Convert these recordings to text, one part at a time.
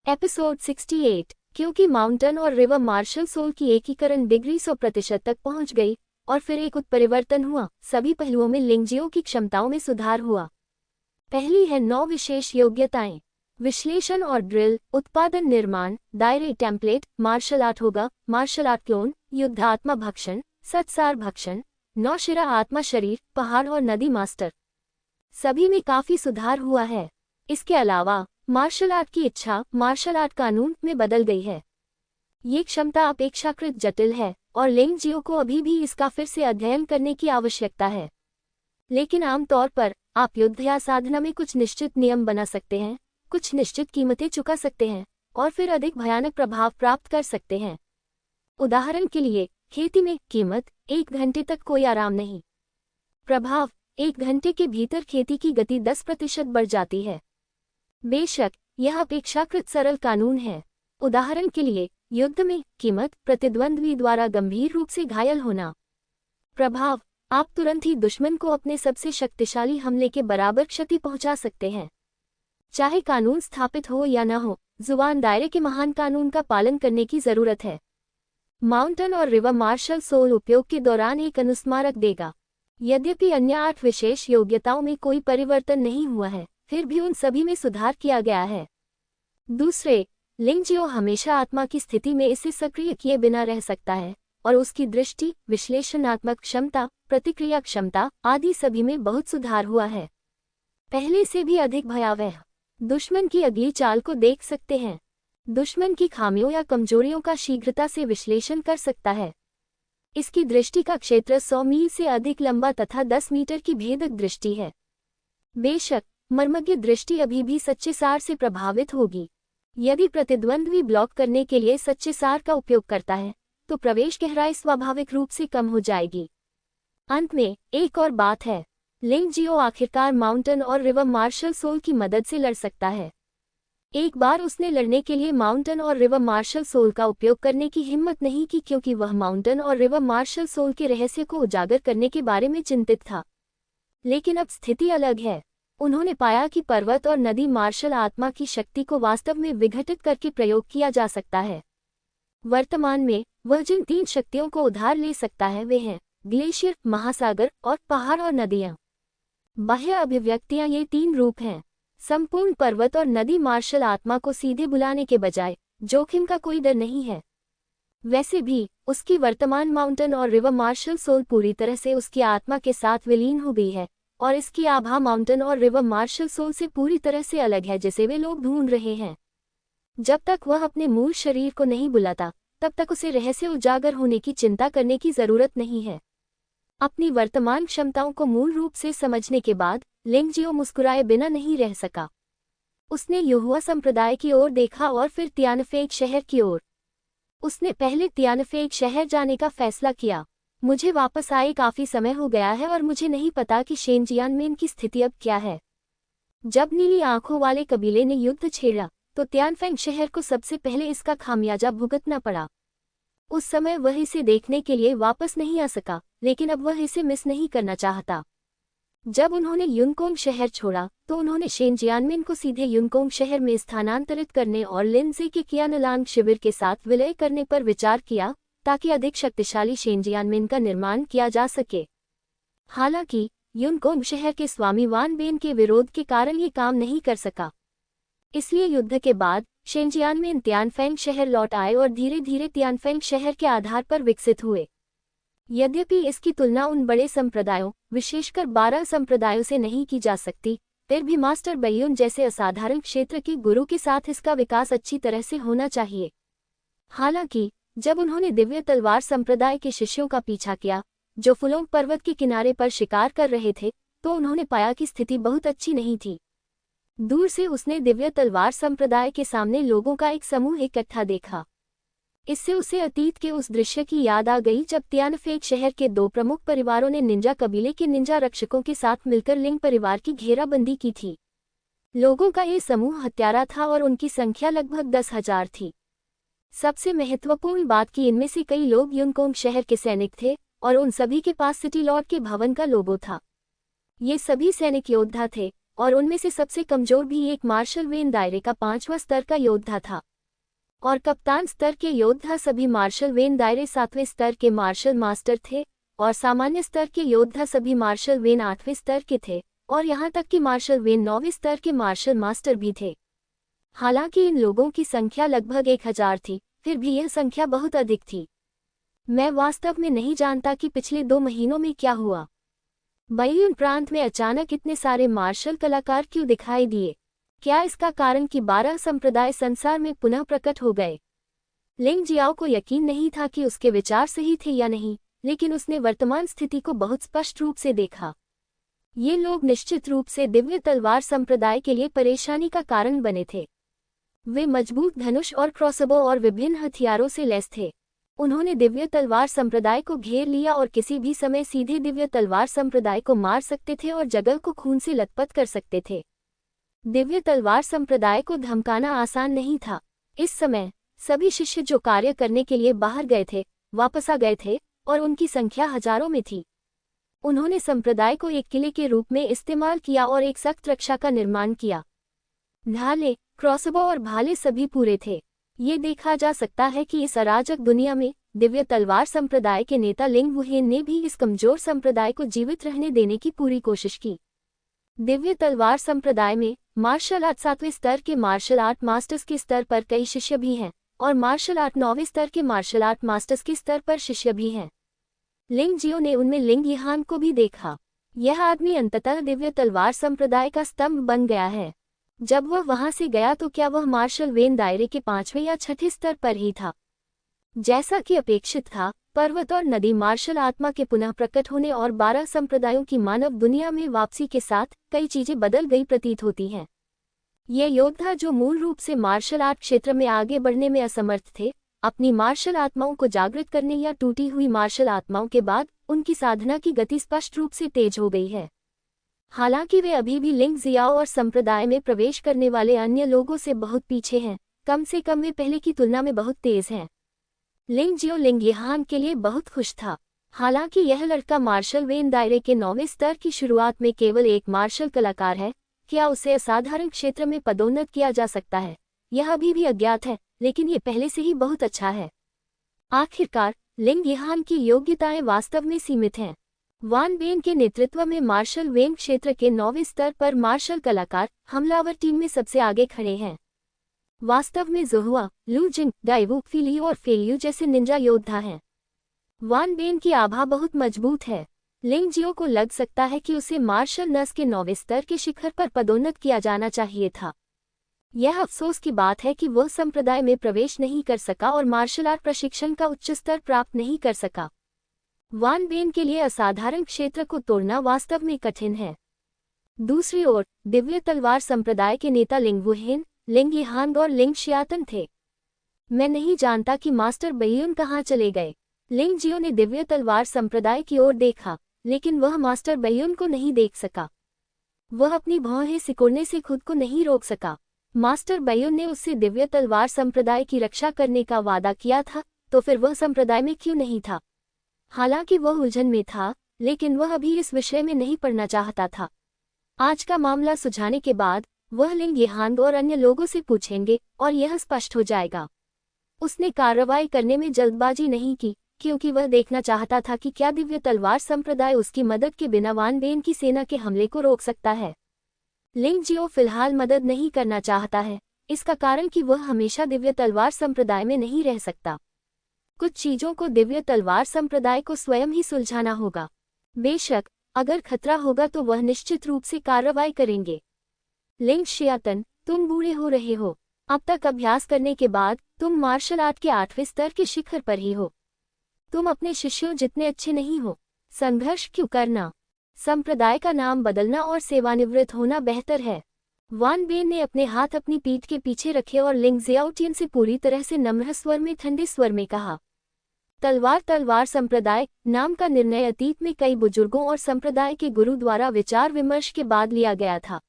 Episode 68। क्योंकि mountain और river martial soul की एकीकरण डिग्री 100% तक पहुंच गई और फिर एक उत्परिवर्तन हुआ, सभी पहलुओं में लिंगजियो की क्षमताओं में सुधार हुआ। पहली है 9 विशेष योग्यताएं। विश्लेषण और ड्रिल, उत्पादन निर्माण, दायरे टेम्पलेट, मार्शल आर्ट होगा, मार्शल आर्ट क्लोन, युद्ध आत्मा भक्षण, सत्सार भक्षण, नौशिरा आत्मा शरीर, पहाड़ और नदी मास्टर। सभी में काफी सुधार हुआ है। इसके अलावा मार्शल आर्ट की इच्छा मार्शल आर्ट कानून में बदल गई है। ये क्षमता अपेक्षाकृत जटिल है और लिंगजियो को अभी भी इसका फिर से अध्ययन करने की आवश्यकता है। लेकिन आमतौर पर आप युद्ध या साधना में कुछ निश्चित नियम बना सकते हैं, कुछ निश्चित कीमतें चुका सकते हैं और फिर अधिक भयानक प्रभाव प्राप्त कर सकते हैं। उदाहरण के लिए खेती में कीमत 1 घंटे तक कोई आराम नहीं। प्रभाव 1 घंटे के भीतर खेती की गति 10% बढ़ जाती है। बेशक यह अपेक्षाकृत सरल कानून है। उदाहरण के लिए युद्ध में कीमत प्रतिद्वंद्वी द्वारा गंभीर रूप से घायल होना। प्रभाव आप तुरंत ही दुश्मन को अपने सबसे शक्तिशाली हमले के बराबर क्षति पहुंचा सकते हैं। चाहे कानून स्थापित हो या न हो, जुबान दायरे के महान कानून का पालन करने की जरूरत है। माउंटेन और रिवर मार्शल सोल उपयोग के दौरान एक अनुस्मारक देगा। यद्यपि अन्य 8 विशेष योग्यताओं में कोई परिवर्तन नहीं हुआ है, फिर भी उन सभी में सुधार किया गया है। दूसरे, लिंगजियो हमेशा आत्मा की स्थिति में इसे सक्रिय किए बिना रह सकता है और उसकी दृष्टि, विश्लेषणात्मक क्षमता, प्रतिक्रिया क्षमता आदि सभी में बहुत सुधार हुआ है। पहले से भी अधिक भयावह, दुश्मन की अगली चाल को देख सकते हैं। दुश्मन की खामियों या कमजोरियों का शीघ्रता से विश्लेषण कर सकता है। इसकी दृष्टि का क्षेत्र 100 मील से अधिक लंबा तथा 10 मीटर की भेदक दृष्टि है। बेशक मर्मज्ञ दृष्टि अभी भी सच्चे सार से प्रभावित होगी। यदि प्रतिद्वंद्वी ब्लॉक करने के लिए सच्चे सार का उपयोग करता है तो प्रवेश गहराई स्वाभाविक रूप से कम हो जाएगी। अंत में एक और बात है, लिंगजियो आखिरकार माउंटेन और रिवर मार्शल सोल की मदद से लड़ सकता है। एक बार उसने लड़ने के लिए माउंटेन और रिवर मार्शल सोल का उपयोग करने की हिम्मत नहीं की क्योंकि वह माउंटेन और रिवर मार्शल सोल के रहस्य को उजागर करने के बारे में चिंतित था। लेकिन अब स्थिति अलग है। उन्होंने पाया कि पर्वत और नदी मार्शल आत्मा की शक्ति को वास्तव में विघटित करके प्रयोग किया जा सकता है। वर्तमान में वह जिन 3 शक्तियों को उधार ले सकता है वे हैं ग्लेशियर, महासागर और पहाड़ और नदियां। बाह्य अभिव्यक्तियां ये 3 रूप हैं। संपूर्ण पर्वत और नदी मार्शल आत्मा को सीधे बुलाने के बजाय जोखिम का कोई डर नहीं है। वैसे भी उसकी वर्तमान माउंटेन और रिवर मार्शल सोल पूरी तरह से उसकी आत्मा के साथ विलीन हो गई है और इसकी आभा माउंटेन और रिवर मार्शल सोल से पूरी तरह से अलग है जिसे वे लोग ढूंढ रहे हैं। जब तक वह अपने मूल शरीर को नहीं बुलाता तब तक उसे रहस्य उजागर होने की चिंता करने की जरूरत नहीं है। अपनी वर्तमान क्षमताओं को मूल रूप से समझने के बाद लिंगजियो मुस्कुराए बिना नहीं रह सका। उसने युहुआ संप्रदाय की ओर देखा और फिर तियानफेग शहर की ओर। उसने पहले तियानफेग शहर जाने का फैसला किया। मुझे वापस आए काफी समय हो गया है और मुझे नहीं पता कि शेनजियानमेन की स्थिति अब क्या है। जब नीली आंखों वाले कबीले ने युद्ध छेड़ा तो तियानफेंग शहर को सबसे पहले इसका खामियाजा भुगतना पड़ा। उस समय वह इसे देखने के लिए वापस नहीं आ सका, लेकिन अब वह इसे मिस नहीं करना चाहता। जब उन्होंने युनकोंग शहर छोड़ा तो उन्होंने शेनजियानमेन को सीधे युनकोंग शहर में स्थानांतरित करने और लिनजे के कियानलांग शिविर के साथ विलय करने पर विचार किया ताकि अधिक शक्तिशाली शेनजियानमेन का निर्माण किया जा सके। हालांकि युनकोंग शहर के स्वामी वान बेन के विरोध के कारण ये काम नहीं कर सका। इसलिए युद्ध के बाद शेनजियानमेन तियानफेंग शहर लौट आए और धीरे धीरे तियानफेंग शहर के आधार पर विकसित हुए। यद्यपि इसकी तुलना उन बड़े संप्रदायों, विशेषकर 12 संप्रदायों से नहीं की जा सकती, फिर भी मास्टर बैयुन जैसे असाधारण क्षेत्र के गुरु के साथ इसका विकास अच्छी तरह से होना चाहिए। हालांकि जब उन्होंने दिव्य तलवार संप्रदाय के शिष्यों का पीछा किया जो फुलोंग पर्वत के किनारे पर शिकार कर रहे थे तो उन्होंने पाया कि स्थिति बहुत अच्छी नहीं थी। दूर से उसने दिव्य तलवार संप्रदाय के सामने लोगों का एक समूह इकट्ठा देखा। इससे उसे अतीत के उस दृश्य की याद आ गई जब तियानफेग शहर के 2 प्रमुख परिवारों ने निंजा कबीले के निंजा रक्षकों के साथ मिलकर लिंग परिवार की घेराबंदी की थी। लोगों का ये समूह हत्यारा था और उनकी संख्या लगभग 10,000 थी। सबसे महत्वपूर्ण बात कि इनमें से कई लोग युनकोंग शहर के सैनिक थे और उन सभी के पास सिटी लॉर्ड के भवन का लोगो था। ये सभी सैनिक योद्धा थे और उनमें से सबसे कमजोर भी एक मार्शल वेन दायरे का 5वां स्तर का योद्धा था। और कप्तान स्तर के योद्धा सभी मार्शल वेन दायरे 7वें स्तर के मार्शल मास्टर थे, और सामान्य स्तर के योद्धा सभी मार्शल वेन 8वें स्तर के थे, और यहाँ तक कि मार्शल वेन 9वें स्तर के मार्शल मास्टर भी थे। हालांकि इन लोगों की संख्या लगभग 1000 थी, फिर भी यह संख्या बहुत अधिक थी। मैं वास्तव में नहीं जानता कि पिछले 2 महीनों में क्या हुआ। बय्यून प्रांत में अचानक इतने सारे मार्शल कलाकार क्यों दिखाई दिए? क्या इसका कारण कि 12 संप्रदाय संसार में पुनः प्रकट हो गए? लिंग जियाओ को यकीन नहीं था कि उसके विचार सही थे या नहीं, लेकिन उसने वर्तमान स्थिति को बहुत स्पष्ट रूप से देखा। ये लोग निश्चित रूप से दिव्य तलवार संप्रदाय के लिए परेशानी का कारण बने थे। वे मजबूत धनुष और क्रॉसबो और विभिन्न हथियारों से लैस थे। उन्होंने दिव्य तलवार संप्रदाय को घेर लिया और किसी भी समय सीधे दिव्य तलवार संप्रदाय को मार सकते थे और जगह को खून से लथपथ कर सकते थे। दिव्य तलवार संप्रदाय को धमकाना आसान नहीं था। इस समय सभी शिष्य जो कार्य करने के लिए बाहर गए थे वापस आ गए थे, और उनकी संख्या हजारों में थी। उन्होंने संप्रदाय को एक किले के रूप में इस्तेमाल किया और एक सख्त रक्षा का निर्माण किया। ढाले, क्रॉसबो और भाले सभी पूरे थे। ये देखा जा सकता है कि इस अराजक दुनिया में दिव्य तलवार संप्रदाय के नेता लिंग वुहेन ने भी इस कमजोर संप्रदाय को जीवित रहने देने की पूरी कोशिश की। दिव्य तलवार संप्रदाय में मार्शल आर्ट 7वें स्तर के मार्शल आर्ट मास्टर्स के स्तर पर कई शिष्य भी हैं, और मार्शल आर्ट 9वें स्तर के मार्शल आर्ट मास्टर्स के स्तर पर शिष्य भी हैं। लिंग जियो ने उनमें लिंग यहान को भी देखा। यह आदमी अंततः दिव्य तलवार संप्रदाय का स्तंभ बन गया है। जब वह वहां से गया तो क्या वह मार्शल वेन दायरे के 5वें या 6ठे स्तर पर ही था? जैसा कि अपेक्षित था, पर्वत और नदी मार्शल आत्मा के पुनः प्रकट होने और 12 संप्रदायों की मानव दुनिया में वापसी के साथ कई चीजें बदल गई प्रतीत होती हैं। ये योद्धा जो मूल रूप से मार्शल आर्ट क्षेत्र में आगे बढ़ने में असमर्थ थे, अपनी मार्शल आत्माओं को जागृत करने या टूटी हुई मार्शल आत्माओं के बाद उनकी साधना की गति स्पष्ट रूप से तेज हो गई है। हालांकि वे अभी भी लिंग जियाओ और संप्रदाय में प्रवेश करने वाले अन्य लोगों से बहुत पीछे हैं, कम से कम वे पहले की तुलना में बहुत तेज हैं। लिंग जियो लिंग यहान के लिए बहुत खुश था। हालांकि यह लड़का मार्शल वेन दायरे के 9वें स्तर की शुरुआत में केवल एक मार्शल कलाकार है, क्या उसे असाधारण क्षेत्र में पदोन्नत किया जा सकता है, यह अभी भी अज्ञात है, लेकिन ये पहले से ही बहुत अच्छा है। आखिरकार लिंग यहान की योग्यताएं वास्तव में सीमित हैं। वान बेन के नेतृत्व में मार्शल वेन क्षेत्र के 9वें स्तर पर मार्शल कलाकार हमलावर टीम में सबसे आगे खड़े हैं। वास्तव में जोहुआ, लू जिंग, डाइवुक फीलियो और फेलियो जैसे निंजा योद्धा हैं। वान बेन की आभा बहुत मजबूत है। लिंग जियो को लग सकता है कि उसे मार्शल नस के 9वें स्तर के शिखर पर पदोन्नत किया जाना चाहिए था। यह अफसोस की बात है कि वह संप्रदाय में प्रवेश नहीं कर सका और मार्शल आर्ट प्रशिक्षण का उच्च स्तर प्राप्त नहीं कर सका। वान बेन के लिए असाधारण क्षेत्र को तोड़ना वास्तव में कठिन है। दूसरी ओर दिव्य तलवार संप्रदाय के नेता लिंग वुहेन, लिंग यहान और लिंग शियातन थे। मैं नहीं जानता कि मास्टर बय्यून कहाँ चले गए। लिंग जियो ने दिव्य तलवार संप्रदाय की ओर देखा, लेकिन वह मास्टर बय्यून को नहीं देख सका। वह अपनी भौहें सिकोड़ने से खुद को नहीं रोक सका। मास्टर बय्यून ने उससे दिव्य तलवार संप्रदाय की रक्षा करने का वादा किया था, तो फिर वह संप्रदाय में क्यों नहीं था? हालांकि वह उलझन में था, लेकिन वह अभी इस विषय में नहीं पढ़ना चाहता था। आज का मामला सुलझाने के बाद वह लिंग यहान और अन्य लोगों से पूछेंगे और यह स्पष्ट हो जाएगा। उसने कार्रवाई करने में जल्दबाजी नहीं की, क्योंकि वह देखना चाहता था कि क्या दिव्य तलवार संप्रदाय उसकी मदद के बिना वान बेन की सेना के हमले को रोक सकता है। लिंग जियो फिलहाल मदद नहीं करना चाहता है, इसका कारण कि वह हमेशा दिव्य तलवार संप्रदाय में नहीं रह सकता। कुछ चीजों को दिव्य तलवार संप्रदाय को स्वयं ही सुलझाना होगा। बेशक अगर खतरा होगा तो वह निश्चित रूप से कार्रवाई करेंगे। लिंग शियातन, तुम बूढ़े हो रहे हो। अब तक अभ्यास करने के बाद तुम मार्शल आर्ट के 8वें स्तर के शिखर पर ही हो। तुम अपने शिष्यों जितने अच्छे नहीं हो। संघर्ष क्यों करना? संप्रदाय का नाम बदलना और सेवानिवृत्त होना बेहतर है। वान बेन ने अपने हाथ अपनी पीठ के पीछे रखे और लिंग जियाओटियन से पूरी तरह से नम्र स्वर में ठंडे स्वर में कहा, तलवार संप्रदाय नाम का निर्णय अतीत में कई बुजुर्गों और संप्रदाय के गुरु द्वारा विचार विमर्श के बाद लिया गया था।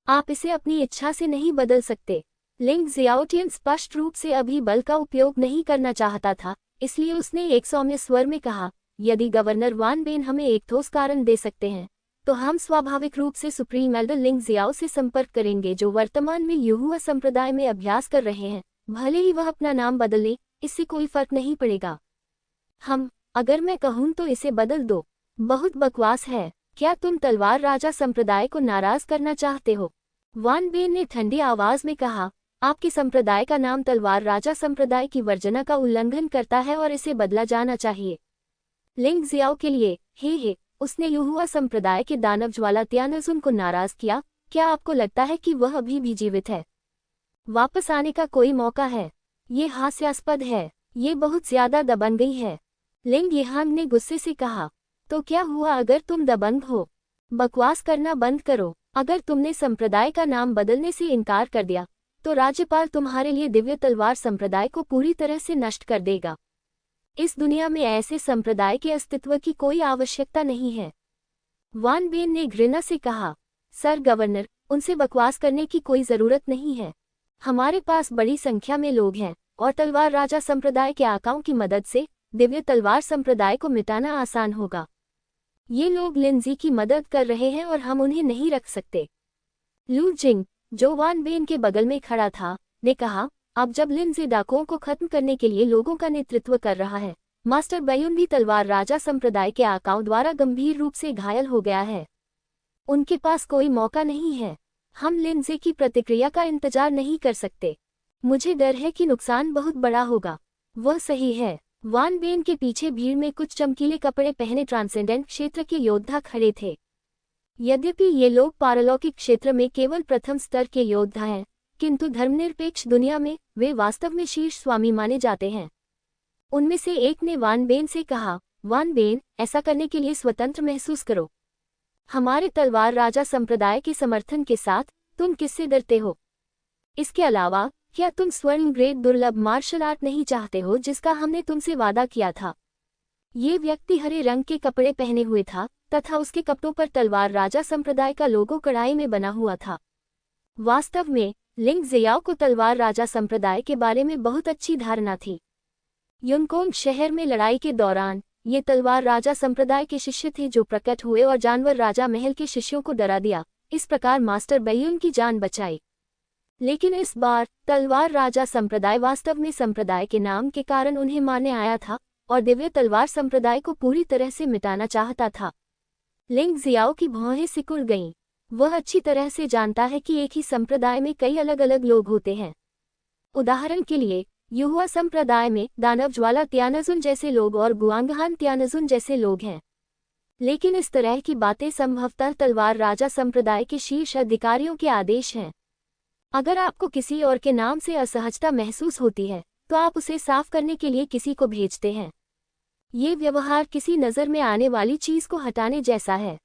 आप इसे अपनी इच्छा से नहीं बदल सकते। लिंग जियाओटियन स्पष्ट रूप से अभी बल का उपयोग नहीं करना चाहता था, इसलिए उसने एक सौम्य स्वर में कहा, यदि गवर्नर वान बेन हमें एक ठोस कारण दे सकते हैं तो हम स्वाभाविक रूप से सुप्रीम एल्डर लिंग जियाओ से संपर्क करेंगे, जो वर्तमान में युहुआ संप्रदाय में अभ्यास कर रहे हैं। भले ही वह अपना नाम बदल ले, इससे कोई फर्क नहीं पड़ेगा। अगर मैं कहूँ तो इसे बदल दो। बहुत बकवास है। क्या तुम तलवार राजा संप्रदाय को नाराज करना चाहते हो? वान बेन ने ठंडी आवाज में कहा, आपके संप्रदाय का नाम तलवार राजा संप्रदाय की वर्जना का उल्लंघन करता है और इसे बदला जाना चाहिए। लिंग जियाओ के लिए हे उसने युहुआ संप्रदाय के दानव ज्वाला त्यानजुन को नाराज किया। क्या आपको लगता है कि वह अभी भी जीवित है? वापस आने का कोई मौका है? ये हास्यास्पद है। ये बहुत ज्यादा दबंगई है। लिंग यहांग ने गुस्से से कहा, तो क्या हुआ अगर तुम दबंग हो? बकवास करना बंद करो। अगर तुमने संप्रदाय का नाम बदलने से इनकार कर दिया तो राज्यपाल तुम्हारे लिए दिव्य तलवार संप्रदाय को पूरी तरह से नष्ट कर देगा। इस दुनिया में ऐसे संप्रदाय के अस्तित्व की कोई आवश्यकता नहीं है। वान बेन ने घृणा से कहा, सर गवर्नर, उनसे बकवास करने की कोई जरूरत नहीं है। हमारे पास बड़ी संख्या में लोग हैं और तलवार राजा संप्रदाय के आकाओं की मदद से दिव्य तलवार संप्रदाय को मिटाना आसान होगा। ये लोग लिंजी की मदद कर रहे हैं और हम उन्हें नहीं रख सकते। लू जिंग, जो वान बेन के बगल में खड़ा था, ने कहा, अब जब लिंजी डाकुओं को खत्म करने के लिए लोगों का नेतृत्व कर रहा है, मास्टर बैयुन भी तलवार राजा संप्रदाय के आकाओं द्वारा गंभीर रूप से घायल हो गया है। उनके पास कोई मौका नहीं है। हम लिंजी की प्रतिक्रिया का इंतजार नहीं कर सकते। मुझे डर है कि नुकसान बहुत बड़ा होगा। वह सही है। वान बेन के पीछे भीड़ में कुछ चमकीले कपड़े पहने ट्रांसेंडेंट क्षेत्र के योद्धा खड़े थे। यद्यपि ये लोग पारलौकिक क्षेत्र में केवल प्रथम स्तर के योद्धा हैं, किंतु धर्मनिरपेक्ष दुनिया में वे वास्तव में शीर्ष स्वामी माने जाते हैं। उनमें से एक ने वान बेन से कहा, वान बेन, ऐसा करने के लिए स्वतंत्र महसूस करो। हमारे तलवार राजा संप्रदाय के समर्थन के साथ तुम किससे डरते हो? इसके अलावा क्या तुम स्वर्ण ग्रेड दुर्लभ मार्शल आर्ट नहीं चाहते हो जिसका हमने तुमसे वादा किया था? ये व्यक्ति हरे रंग के कपड़े पहने हुए था तथा उसके कपड़ों पर तलवार राजा संप्रदाय का लोगो कढ़ाई में बना हुआ था। वास्तव में लिंग जियाओ को तलवार राजा संप्रदाय के बारे में बहुत अच्छी धारणा थी। युनकोंग शहर में लड़ाई के दौरान ये तलवार राजा संप्रदाय के शिष्य थे जो प्रकट हुए और जानवर राजा महल के शिष्यों को डरा दिया। इस प्रकार मास्टर बैयुन की जान बचाई। लेकिन इस बार तलवार राजा संप्रदाय वास्तव में संप्रदाय के नाम के कारण उन्हें मारने आया था और दिव्य तलवार संप्रदाय को पूरी तरह से मिटाना चाहता था। लिंग जियाओ की भौहें सिकुड़ गईं। वह अच्छी तरह से जानता है कि एक ही संप्रदाय में कई अलग अलग लोग होते हैं। उदाहरण के लिए युहुआ संप्रदाय में दानव ज्वाला त्यानजुन जैसे लोग और गुआंगहान त्यानजुन जैसे लोग हैं। लेकिन इस तरह की बातें संभवतः तलवार राजा संप्रदाय के शीर्ष अधिकारियों के आदेश हैं। अगर आपको किसी और के नाम से असहजता महसूस होती है तो आप उसे साफ करने के लिए किसी को भेजते हैं। ये व्यवहार किसी नज़र में आने वाली चीज को हटाने जैसा है।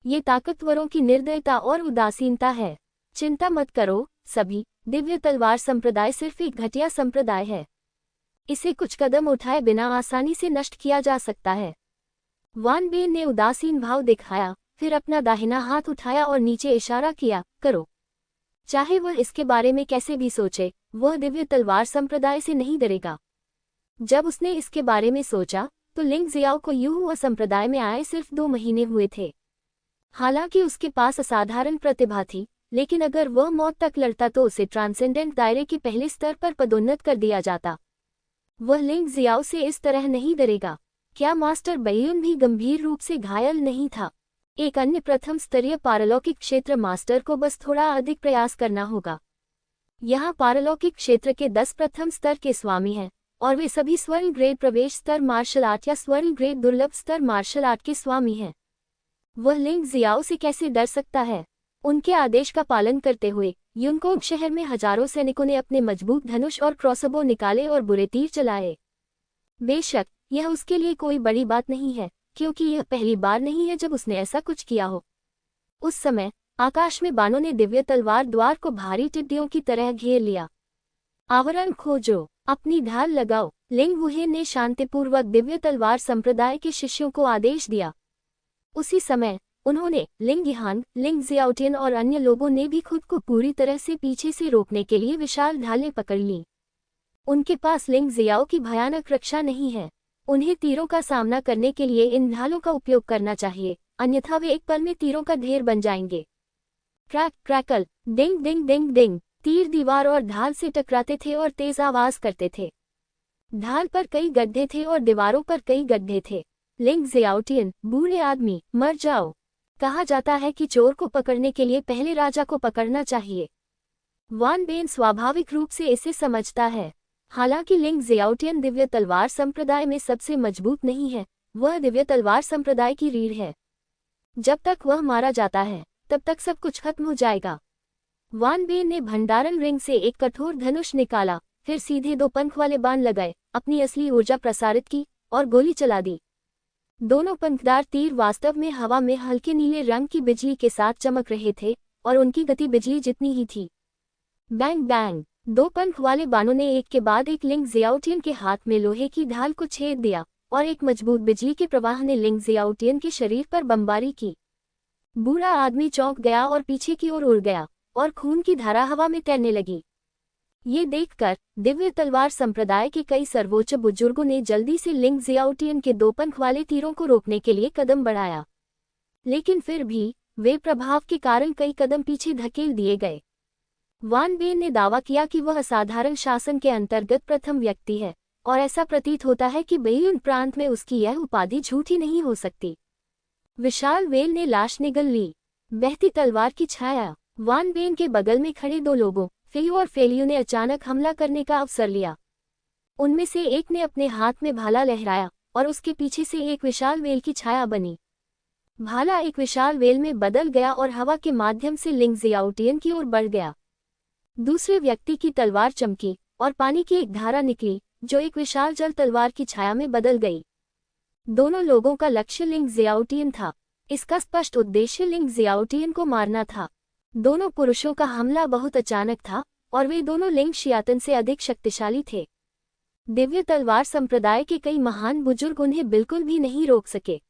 ये ताकतवरों की निर्दयता और उदासीनता है। चिंता मत करो सभी, दिव्य तलवार संप्रदाय सिर्फ एक घटिया संप्रदाय है। इसे कुछ कदम उठाए बिना आसानी से नष्ट किया जा सकता है। वान बेन ने उदासीन भाव दिखाया, फिर अपना दाहिना हाथ उठाया और नीचे इशारा किया, करो। चाहे वह इसके बारे में कैसे भी सोचे, वह दिव्य तलवार संप्रदाय से नहीं डरेगा। जब उसने इसके बारे में सोचा तो लिंग जियाओ को युहुआ संप्रदाय में आए सिर्फ 2 महीने हुए थे। हालांकि उसके पास असाधारण प्रतिभा थी, लेकिन अगर वह मौत तक लड़ता तो उसे ट्रांसेंडेंट दायरे के पहले स्तर पर पदोन्नत कर दिया जाता। वह लिंग जियाओ से इस तरह नहीं डरेगा। क्या मास्टर बैयुन भी गंभीर रूप से घायल नहीं था? एक अन्य प्रथम स्तरीय पारलौकिक क्षेत्र मास्टर को बस थोड़ा अधिक प्रयास करना होगा। यहाँ पारलौकिक क्षेत्र के 10 प्रथम स्तर के स्वामी हैं और वे सभी स्वर्ण ग्रेड प्रवेश स्तर मार्शल आर्ट या स्वर्ण ग्रेड दुर्लभ स्तर मार्शल आर्ट के स्वामी हैं। वह लिंग जियाओ से कैसे डर सकता है? उनके आदेश का पालन करते हुए युनकोंग शहर में हजारों सैनिकों ने अपने मजबूत धनुष और क्रॉसबो निकाले और बुरे तीर चलाए। बेशक यह उसके लिए कोई बड़ी बात नहीं है, क्योंकि यह पहली बार नहीं है जब उसने ऐसा कुछ किया हो। उस समय आकाश में बानों ने दिव्य तलवार द्वार को भारी टिड्डियों की तरह घेर लिया। आवरण खोजो, अपनी ढाल लगाओ। लिंग वुहे ने शांतिपूर्वक दिव्य तलवार संप्रदाय के शिष्यों को आदेश दिया। उसी समय उन्होंने लिंग यहान, लिंग जियाओटिन और अन्य लोगों ने भी खुद को पूरी तरह से पीछे से रोकने के लिए विशाल ढालें पकड़ लीं। उनके पास लिंग जियाओ की भयानक रक्षा नहीं है। उन्हें तीरों का सामना करने के लिए इन ढालों का उपयोग करना चाहिए, अन्यथा वे एक पल में तीरों का ढेर बन जाएंगे। क्रैक क्रैकल, डिंग डिंग डिंग डिंग, तीर दीवार और ढाल से टकराते थे और तेज आवाज करते थे। ढाल पर कई गड्ढे थे और दीवारों पर कई गड्ढे थे। लिंग ज़ियाओटियन, बूढ़े आदमी, मर जाओ। कहा जाता है कि चोर को पकड़ने के लिए पहले राजा को पकड़ना चाहिए। वान बेन स्वाभाविक रूप से इसे समझता है। हालांकि लिंग ज़ियाओटियन दिव्य तलवार संप्रदाय में सबसे मजबूत नहीं है, वह दिव्य तलवार संप्रदाय की रीढ़ है। जब तक वह मारा जाता है तब तक सब कुछ खत्म हो जाएगा। वान बेन ने भंडारण रिंग से एक कठोर धनुष निकाला, फिर सीधे 2 पंख वाले बाण लगाए, अपनी असली ऊर्जा प्रसारित की और गोली चला दी। दोनों पंखदार तीर वास्तव में हवा में हल्के नीले रंग की बिजली के साथ चमक रहे थे और उनकी गति बिजली जितनी ही थी। बैंग बैंग, 2 पंख वाले बाणों ने एक के बाद एक लिंग ज़ियाओटियन के हाथ में लोहे की ढाल को छेद दिया और एक मजबूत बिजली के प्रवाह ने लिंग ज़ियाओटियन के शरीर पर बमबारी की। बूढ़ा आदमी चौंक गया और पीछे की ओर उड़ गया और खून की धारा हवा में तैरने लगी। ये देखकर दिव्य तलवार संप्रदाय के कई सर्वोच्च बुजुर्गों ने जल्दी से लिंग ज़ियाओटियन के 2 पंख वाले तीरों को रोकने के लिए कदम बढ़ाया, लेकिन फिर भी वे प्रभाव के कारण कई कदम पीछे धकेल दिए गए। वान बेन ने दावा किया कि वह असाधारण शासन के अंतर्गत प्रथम व्यक्ति है और ऐसा प्रतीत होता है कि बेयुन प्रांत में उसकी यह उपाधि झूठी नहीं हो सकती। विशाल वेल ने लाश निगल ली। बहती तलवार की छाया। वान बेन के बगल में खड़े 2 लोगों, फेयू और फेलियू ने अचानक हमला करने का अवसर लिया। उनमें से एक ने अपने हाथ में भाला लहराया और उसके पीछे से एक विशाल वेल की छाया बनी। भाला एक विशाल वेल में बदल गया और हवा के माध्यम से लिंग ज़ियाओटियन की ओर बढ़ गया। दूसरे व्यक्ति की तलवार चमकी और पानी की एक धारा निकली जो एक विशाल जल तलवार की छाया में बदल गई। दोनों लोगों का लक्ष्य लिंग ज़ियाओटियन था। इसका स्पष्ट उद्देश्य लिंग ज़ियाओटियन को मारना था। दोनों पुरुषों का हमला बहुत अचानक था और वे दोनों लिंग शियातन से अधिक शक्तिशाली थे। दिव्य तलवार संप्रदाय के कई महान बुजुर्ग उन्हें बिल्कुल भी नहीं रोक सके।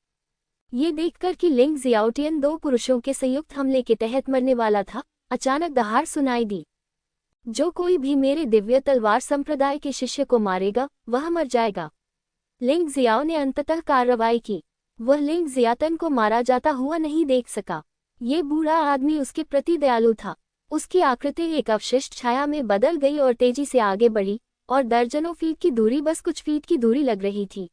ये देखकर कि लिंग ज़ियाओटियन 2 पुरुषों के संयुक्त हमले के तहत मरने वाला था, अचानक दहाड़ सुनाई दी। जो कोई भी मेरे दिव्य तलवार संप्रदाय के शिष्य को मारेगा वह मर जाएगा। लिंग ज़ियाओ ने अंततः कार्रवाई की। वह लिंग ज़ियातन को मारा जाता हुआ नहीं देख सका। ये बूढ़ा आदमी उसके प्रति दयालु था। उसकी आकृति एक अवशिष्ट छाया में बदल गई और तेजी से आगे बढ़ी और दर्जनों फीट की दूरी बस कुछ फीट की दूरी लग रही थी।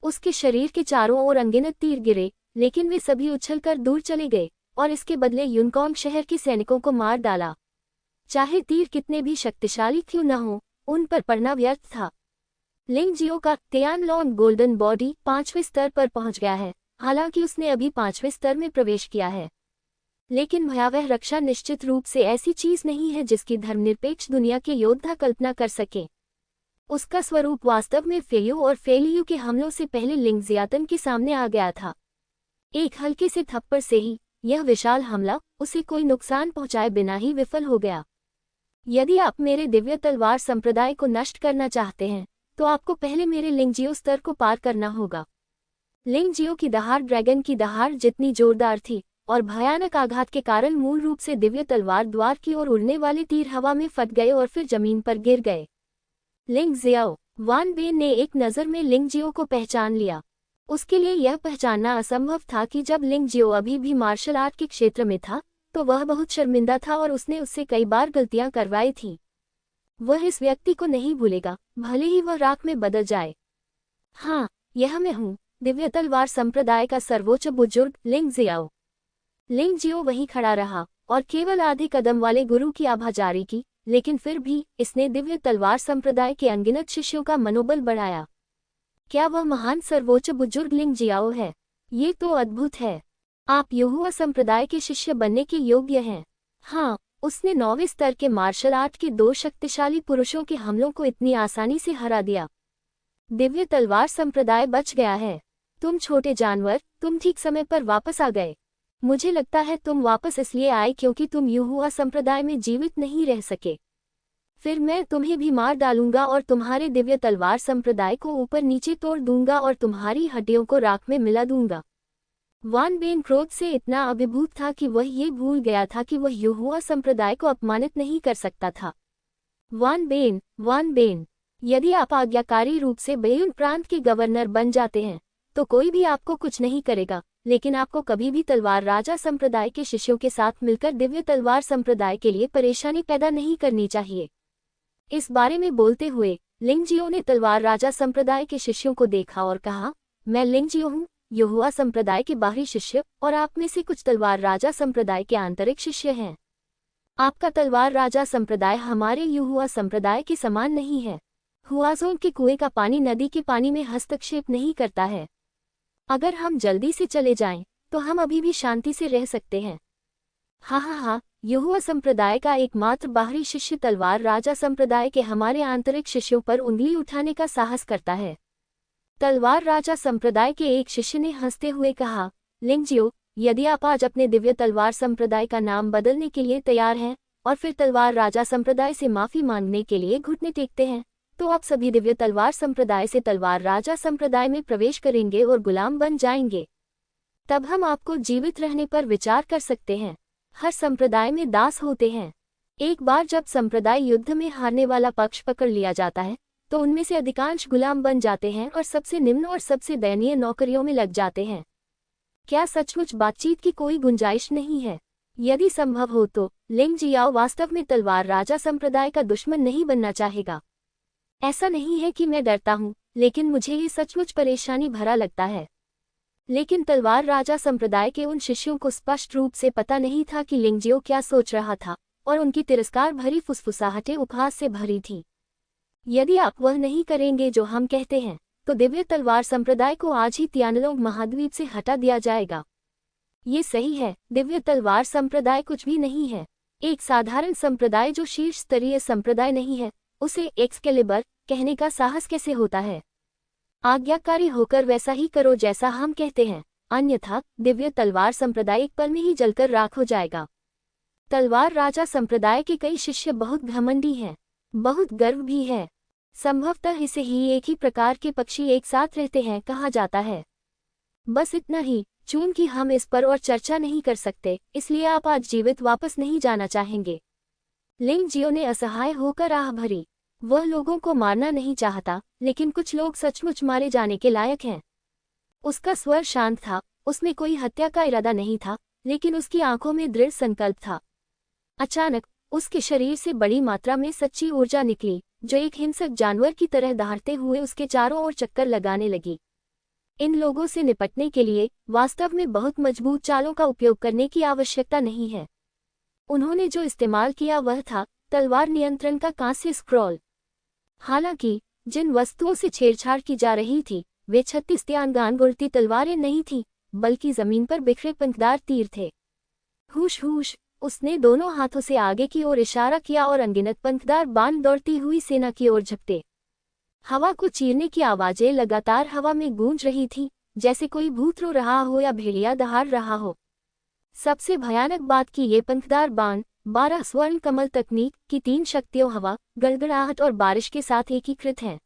उसके शरीर के चारों ओर अनगिनत तीर गिरे, लेकिन वे सभी उछलकर दूर चले गए और इसके बदले युनकॉन्ग शहर के सैनिकों को मार डाला। चाहे तीर कितने भी शक्तिशाली क्यों न हो, उन पर पड़ना व्यर्थ था। लिंग जियो का तियानलोंग गोल्डन बॉडी 5वें स्तर पर पहुंच गया है। हालांकि उसने अभी 5वें स्तर में प्रवेश किया है, लेकिन भयावह रक्षा निश्चित रूप से ऐसी चीज नहीं है जिसकी धर्मनिरपेक्ष दुनिया के योद्धा कल्पना कर सके। उसका स्वरूप वास्तव में फेयू और फेलियू के हमलों से पहले लिंग ज़ियातन के सामने आ गया था। एक हल्के से थप्पड़ से ही यह विशाल हमला उसे कोई नुकसान पहुंचाए बिना ही विफल हो गया। यदि आप मेरे दिव्य तलवार संप्रदाय को नष्ट करना चाहते हैं तो आपको पहले मेरे लिंगजियो स्तर को पार करना होगा। लिंगजियो की दहाड़ ड्रैगन की दहाड़ जितनी जोरदार थी और भयानक आघात के कारण मूल रूप से दिव्य तलवार द्वार की ओर उड़ने वाले तीर हवा में फट गए और फिर जमीन पर गिर गए। लिंग ज़ियाओ, वान बेन ने एक नज़र में लिंगजियो को पहचान लिया। उसके लिए यह पहचानना असंभव था कि जब लिंगजियो अभी भी मार्शल आर्ट के क्षेत्र में था तो वह बहुत शर्मिंदा था और उसने उससे कई बार गलतियां करवाई थीं। वह इस व्यक्ति को नहीं भूलेगा, भले ही वह राख में बदल जाए। हाँ, यह मैं हूँ, दिव्य तलवार संप्रदाय का सर्वोच्च बुजुर्ग लिंग ज़ियाओ। लिंगजियो वहीं खड़ा रहा और केवल आधे कदम वाले गुरु की आभा जारी की, लेकिन फिर भी इसने दिव्य तलवार संप्रदाय के अनगिनत शिष्यों का मनोबल बढ़ाया। क्या वह महान सर्वोच्च बुजुर्ग लिंग ज़ियाओ है? ये तो अद्भुत है। आप युहुआ संप्रदाय के शिष्य बनने के योग्य हैं। हाँ, उसने 9वें स्तर के मार्शल आर्ट के 2 शक्तिशाली पुरुषों के हमलों को इतनी आसानी से हरा दिया। दिव्य तलवार संप्रदाय बच गया है। तुम छोटे जानवर, तुम ठीक समय पर वापस आ गए। मुझे लगता है तुम वापस इसलिए आए क्योंकि तुम युहुआ संप्रदाय में जीवित नहीं रह सके। फिर मैं तुम्हें भी मार डालूंगा और तुम्हारे दिव्य तलवार संप्रदाय को ऊपर नीचे तोड़ दूंगा और तुम्हारी हड्डियों को राख में मिला दूंगा। वान बेन क्रोध से इतना अभिभूत था कि वह ये भूल गया था कि वह युहुआ संप्रदाय को अपमानित नहीं कर सकता था। वान बेन, यदि आप आज्ञाकारी रूप से बेयुन प्रांत के गवर्नर बन जाते हैं तो कोई भी आपको कुछ नहीं करेगा, लेकिन आपको कभी भी तलवार राजा संप्रदाय के शिष्यों के साथ मिलकर दिव्य तलवार संप्रदाय के लिए परेशानी पैदा नहीं करनी चाहिए। इस बारे में बोलते हुए लिंगजियो ने तलवार राजा संप्रदाय के शिष्यों को देखा और कहा, मैं लिंगजियो हूँ, यहोवा संप्रदाय के बाहरी शिष्य, और आप में से कुछ तलवार राजा संप्रदाय के आंतरिक शिष्य हैं। आपका तलवार राजा संप्रदाय हमारे यहोवा संप्रदाय के समान नहीं है। हुआजोन के कुएं का पानी नदी के पानी में हस्तक्षेप नहीं करता है। अगर हम जल्दी से चले जाएं, तो हम अभी भी शांति से रह सकते हैं। हाँ, यहोवा संप्रदाय का एकमात्र बाहरी शिष्य तलवार राजा संप्रदाय के हमारे आंतरिक शिष्यों पर उंगली उठाने का साहस करता है। तलवार राजा संप्रदाय के एक शिष्य ने हंसते हुए कहा, लिंगजियो, यदि आप आज अपने दिव्य तलवार संप्रदाय का नाम बदलने के लिए तैयार हैं और फिर तलवार राजा संप्रदाय से माफी मांगने के लिए घुटने टेकते हैं, तो आप सभी दिव्य तलवार संप्रदाय से तलवार राजा संप्रदाय में प्रवेश करेंगे और गुलाम बन जाएंगे। तब हम आपको जीवित रहने पर विचार कर सकते हैं। हर संप्रदाय में दास होते हैं। एक बार जब संप्रदाय युद्ध में हारने वाला पक्ष पकड़ लिया जाता है, तो उनमें से अधिकांश गुलाम बन जाते हैं और सबसे निम्न और सबसे दयनीय नौकरियों में लग जाते हैं। क्या सचमुच बातचीत की कोई गुंजाइश नहीं है? यदि संभव हो तो लिंगजियाओ वास्तव में तलवार राजा संप्रदाय का दुश्मन नहीं बनना चाहेगा। ऐसा नहीं है कि मैं डरता हूँ, लेकिन मुझे ये सचमुच परेशानी भरा लगता है। लेकिन तलवार राजा संप्रदाय के उन शिष्यों को स्पष्ट रूप से पता नहीं था कि लिंगजियो क्या सोच रहा था, और उनकी तिरस्कार भरी फुसफुसाहटें उपहास से भरी थीं। यदि आप वह नहीं करेंगे जो हम कहते हैं, तो दिव्य तलवार संप्रदाय को आज ही तियानलोंग महाद्वीप से हटा दिया जाएगा। ये सही है, दिव्य तलवार संप्रदाय कुछ भी नहीं है। एक साधारण संप्रदाय जो शीर्ष स्तरीय संप्रदाय नहीं है, उसे एक्सकेलिबर कहने का साहस कैसे होता है? आज्ञाकारी होकर वैसा ही करो जैसा हम कहते हैं, अन्यथा दिव्य तलवार संप्रदाय एक पल में ही जलकर राख हो जाएगा। तलवार राजा संप्रदाय के कई शिष्य बहुत घमंडी हैं, बहुत गर्व भी है। संभवतः इसे ही एक ही प्रकार के पक्षी एक साथ रहते हैं कहा जाता है। बस इतना ही, चूंकि हम इस पर और चर्चा नहीं कर सकते, इसलिए आप आज जीवित वापस नहीं जाना चाहेंगे। लिंगजियो ने असहाय होकर आह भरी। वह लोगों को मारना नहीं चाहता, लेकिन कुछ लोग सचमुच मारे जाने के लायक हैं। उसका स्वर शांत था, उसमें कोई हत्या का इरादा नहीं था, लेकिन उसकी आंखों में दृढ़ संकल्प था। अचानक उसके शरीर से बड़ी मात्रा में सच्ची ऊर्जा निकली, जो एक हिंसक जानवर की तरह दहाड़ते हुए उसके चारों ओर चक्कर लगाने लगी। इन लोगों से निपटने के लिए वास्तव में बहुत मजबूत चालों का उपयोग करने की आवश्यकता नहीं है। उन्होंने जो इस्तेमाल किया वह था तलवार नियंत्रण का कांस्य स्क्रॉल। हालांकि जिन वस्तुओं से छेड़छाड़ की जा रही थी, वे 36 त्यानगान गुड़ती तलवारें नहीं थीं, बल्कि जमीन पर बिखरे पंखदार तीर थे। हुश हुश, उसने दोनों हाथों से आगे की ओर इशारा किया और अनगिनत पंखदार बाण दौड़ती हुई सेना की ओर झपटे। हवा को चीरने की आवाजें लगातार हवा में गूंज रही थीं, जैसे कोई भूत रो रहा हो या भेड़िया दहाड़ रहा हो। सबसे भयानक बात कि ये पंखदार बाण 12 स्वर्ण कमल तकनीक की 3 शक्तियों हवा, गड़गड़ाहट और बारिश के साथ एकीकृत हैं।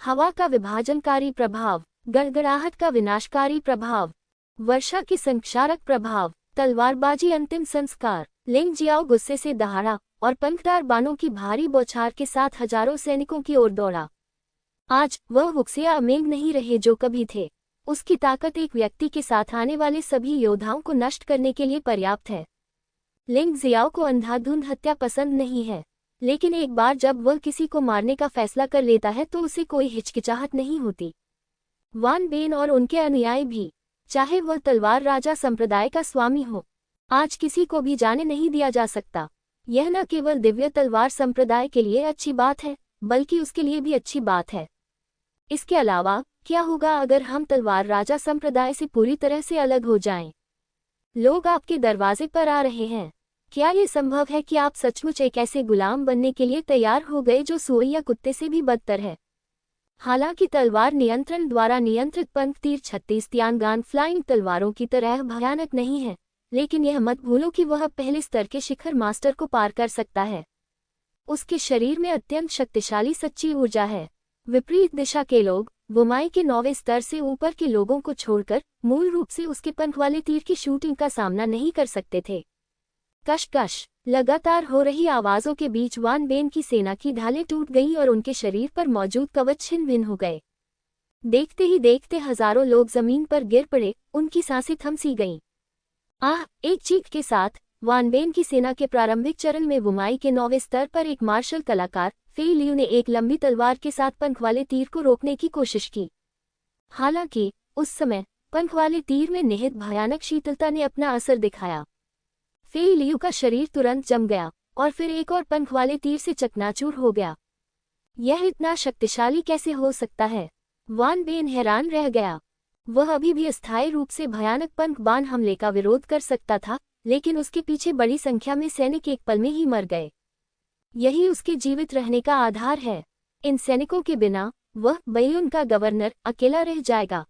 हवा का विभाजनकारी प्रभाव, गड़गड़ाहट का विनाशकारी प्रभाव, वर्षा की संक्षारक प्रभाव, तलवारबाजी अंतिम संस्कार। लिंगजियाओ गुस्से से दहाड़ा और पंखदार बाणों की भारी बौछार के साथ हजारों सैनिकों की ओर दौड़ा। आज वह वुक्सिया अमेंग नहीं रहे जो कभी थे। उसकी ताकत एक व्यक्ति के साथ आने वाले सभी योद्धाओं को नष्ट करने के लिए पर्याप्त है। लिंगजियाओ को अंधाधुंध हत्या पसंद नहीं है, लेकिन एक बार जब वह किसी को मारने का फैसला कर लेता है तो उसे कोई हिचकिचाहट नहीं होती। वान बेन और उनके अनुयायी भी, चाहे वह तलवार राजा संप्रदाय का स्वामी हो, आज किसी को भी जाने नहीं दिया जा सकता। यह न केवल दिव्य तलवार संप्रदाय के लिए अच्छी बात है, बल्कि उसके लिए भी अच्छी बात है। इसके अलावा क्या होगा अगर हम तलवार राजा संप्रदाय से पूरी तरह से अलग हो जाएं? लोग आपके दरवाजे पर आ रहे हैं। क्या ये संभव है कि आप सचमुच एक ऐसे गुलाम बनने के लिए तैयार हो गए जो सुअर या कुत्ते से भी बदतर है? हालांकि तलवार नियंत्रण द्वारा नियंत्रित पंख तीर 36 त्यानगान फ्लाइंग तलवारों की तरह भयानक नहीं है, लेकिन यह मत भूलो कि वह पहले स्तर के शिखर मास्टर को पार कर सकता है। उसके शरीर में अत्यंत शक्तिशाली सच्ची ऊर्जा है। विपरीत दिशा के लोग वुमाई के 9वें स्तर से ऊपर के लोगों को छोड़कर मूल रूप से उसके पंख वाले तीर की शूटिंग का सामना नहीं कर सकते थे। कश-कश, लगातार हो रही आवाजों के बीच वान बेन की सेना की ढालें टूट गईं और उनके शरीर पर मौजूद कवच छिन्न भिन्न हो गए। देखते ही देखते हजारों लोग जमीन पर गिर पड़े, उनकी सांसें थम सी गईं। आह! एक चीख के साथ वान बेन की सेना के प्रारंभिक चरण में बुमाई के 9वें स्तर पर एक मार्शल कलाकार फेई लियू ने एक लंबी तलवार के साथ पंख वाले तीर को रोकने की कोशिश की। हालांकि उस समय पंख वाले तीर में निहित भयानक शीतलता ने अपना असर दिखाया। फेई लियू का शरीर तुरंत जम गया और फिर एक और पंख वाले तीर से चकनाचूर हो गया। यह इतना शक्तिशाली कैसे हो सकता है? वान बेन हैरान रह गया। वह अभी भी अस्थायी रूप से भयानक पंख बाण हमले का विरोध कर सकता था, लेकिन उसके पीछे बड़ी संख्या में सैनिक एक पल में ही मर गए। यही उसके जीवित रहने का आधार है। इन सैनिकों के बिना वह बैयून का गवर्नर अकेला रह जाएगा।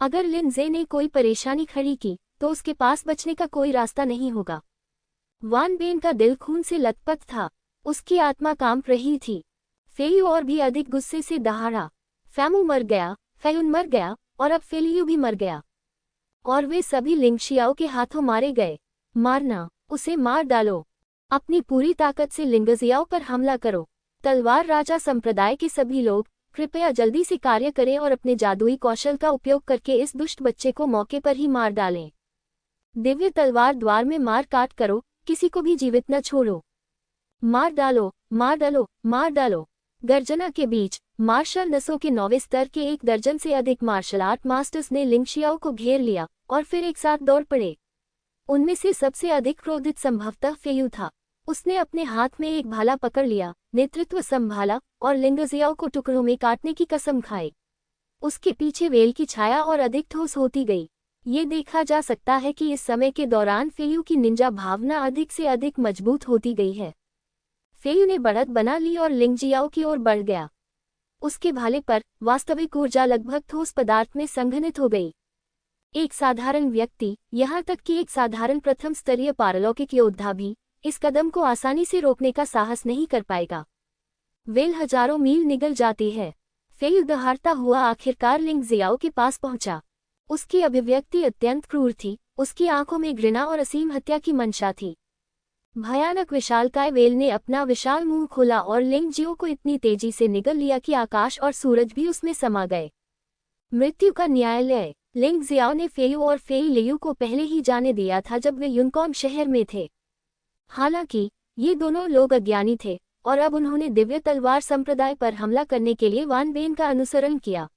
अगर लिंजे ने कोई परेशानी खड़ी की तो उसके पास बचने का कोई रास्ता नहीं होगा। वान बेन का दिल खून से लथपथ था, उसकी आत्मा कांप रही थी। फेयू और भी अधिक गुस्से से दहाड़ा। फैमू मर गया, फेयुन मर गया और अब फेलियू भी मर गया। और वे सभी लिंगशियाओ के हाथों मारे गए। मारना, उसे मार डालो। अपनी पूरी ताकत से लिंगजियाओ पर हमला करो। तलवार राजा संप्रदाय के सभी लोग कृपया जल्दी से कार्य करें और अपने जादुई कौशल का उपयोग करके इस दुष्ट बच्चे को मौके पर ही मार डालें। दिव्य तलवार द्वार में मार काट करो, किसी को भी जीवित न छोड़ो। मार डालो, मार डालो, मार डालो। गर्जना के बीच मार्शल नसों के 9वें स्तर के 1 दर्जन से अधिक मार्शल आर्ट मास्टर्स ने लिंगशियाओ को घेर लिया और फिर एक साथ दौड़ पड़े। उनमें से सबसे अधिक क्रोधित संभवतः फेयू था। उसने अपने हाथ में एक भाला पकड़ लिया, नेतृत्व संभाला और लिंगजियाओ को टुकड़ों में काटने की कसम खाई। उसके पीछे वेल की छाया और अधिक ठोस होती गई। ये देखा जा सकता है कि इस समय के दौरान फेयू की निंजा भावना अधिक से अधिक मजबूत होती गई है। फेयू ने बढ़त बना ली और लिंगजियाओ की ओर बढ़ गया। उसके भाले पर वास्तविक ऊर्जा लगभग ठोस पदार्थ में संघनित हो गई। एक साधारण व्यक्ति, यहाँ तक कि एक साधारण प्रथम स्तरीय पारलौकिक योद्धा भी इस कदम को आसानी से रोकने का साहस नहीं कर पाएगा। वेल हजारों मील निगल जाती है। फेयू दहाड़ता हुआ आखिरकार लिंगजियाओ के पास पहुंचा। उसकी अभिव्यक्ति अत्यंत क्रूर थी, उसकी आंखों में घृणा और असीम हत्या की मंशा थी। भयानक विशालकाय वेल ने अपना विशाल मुंह खोला और लिंगजियो को इतनी तेजी से निगल लिया कि आकाश और सूरज भी उसमें समा गए। मृत्यु का न्यायालय। लिंगजियाओ ने फेयू और फेई लियू को पहले ही जाने दिया था जब वे युनकॉन शहर में थे। हालांकि ये दोनों लोग अज्ञानी थे और अब उन्होंने दिव्य तलवार संप्रदाय पर हमला करने के लिए वान बेन का अनुसरण किया।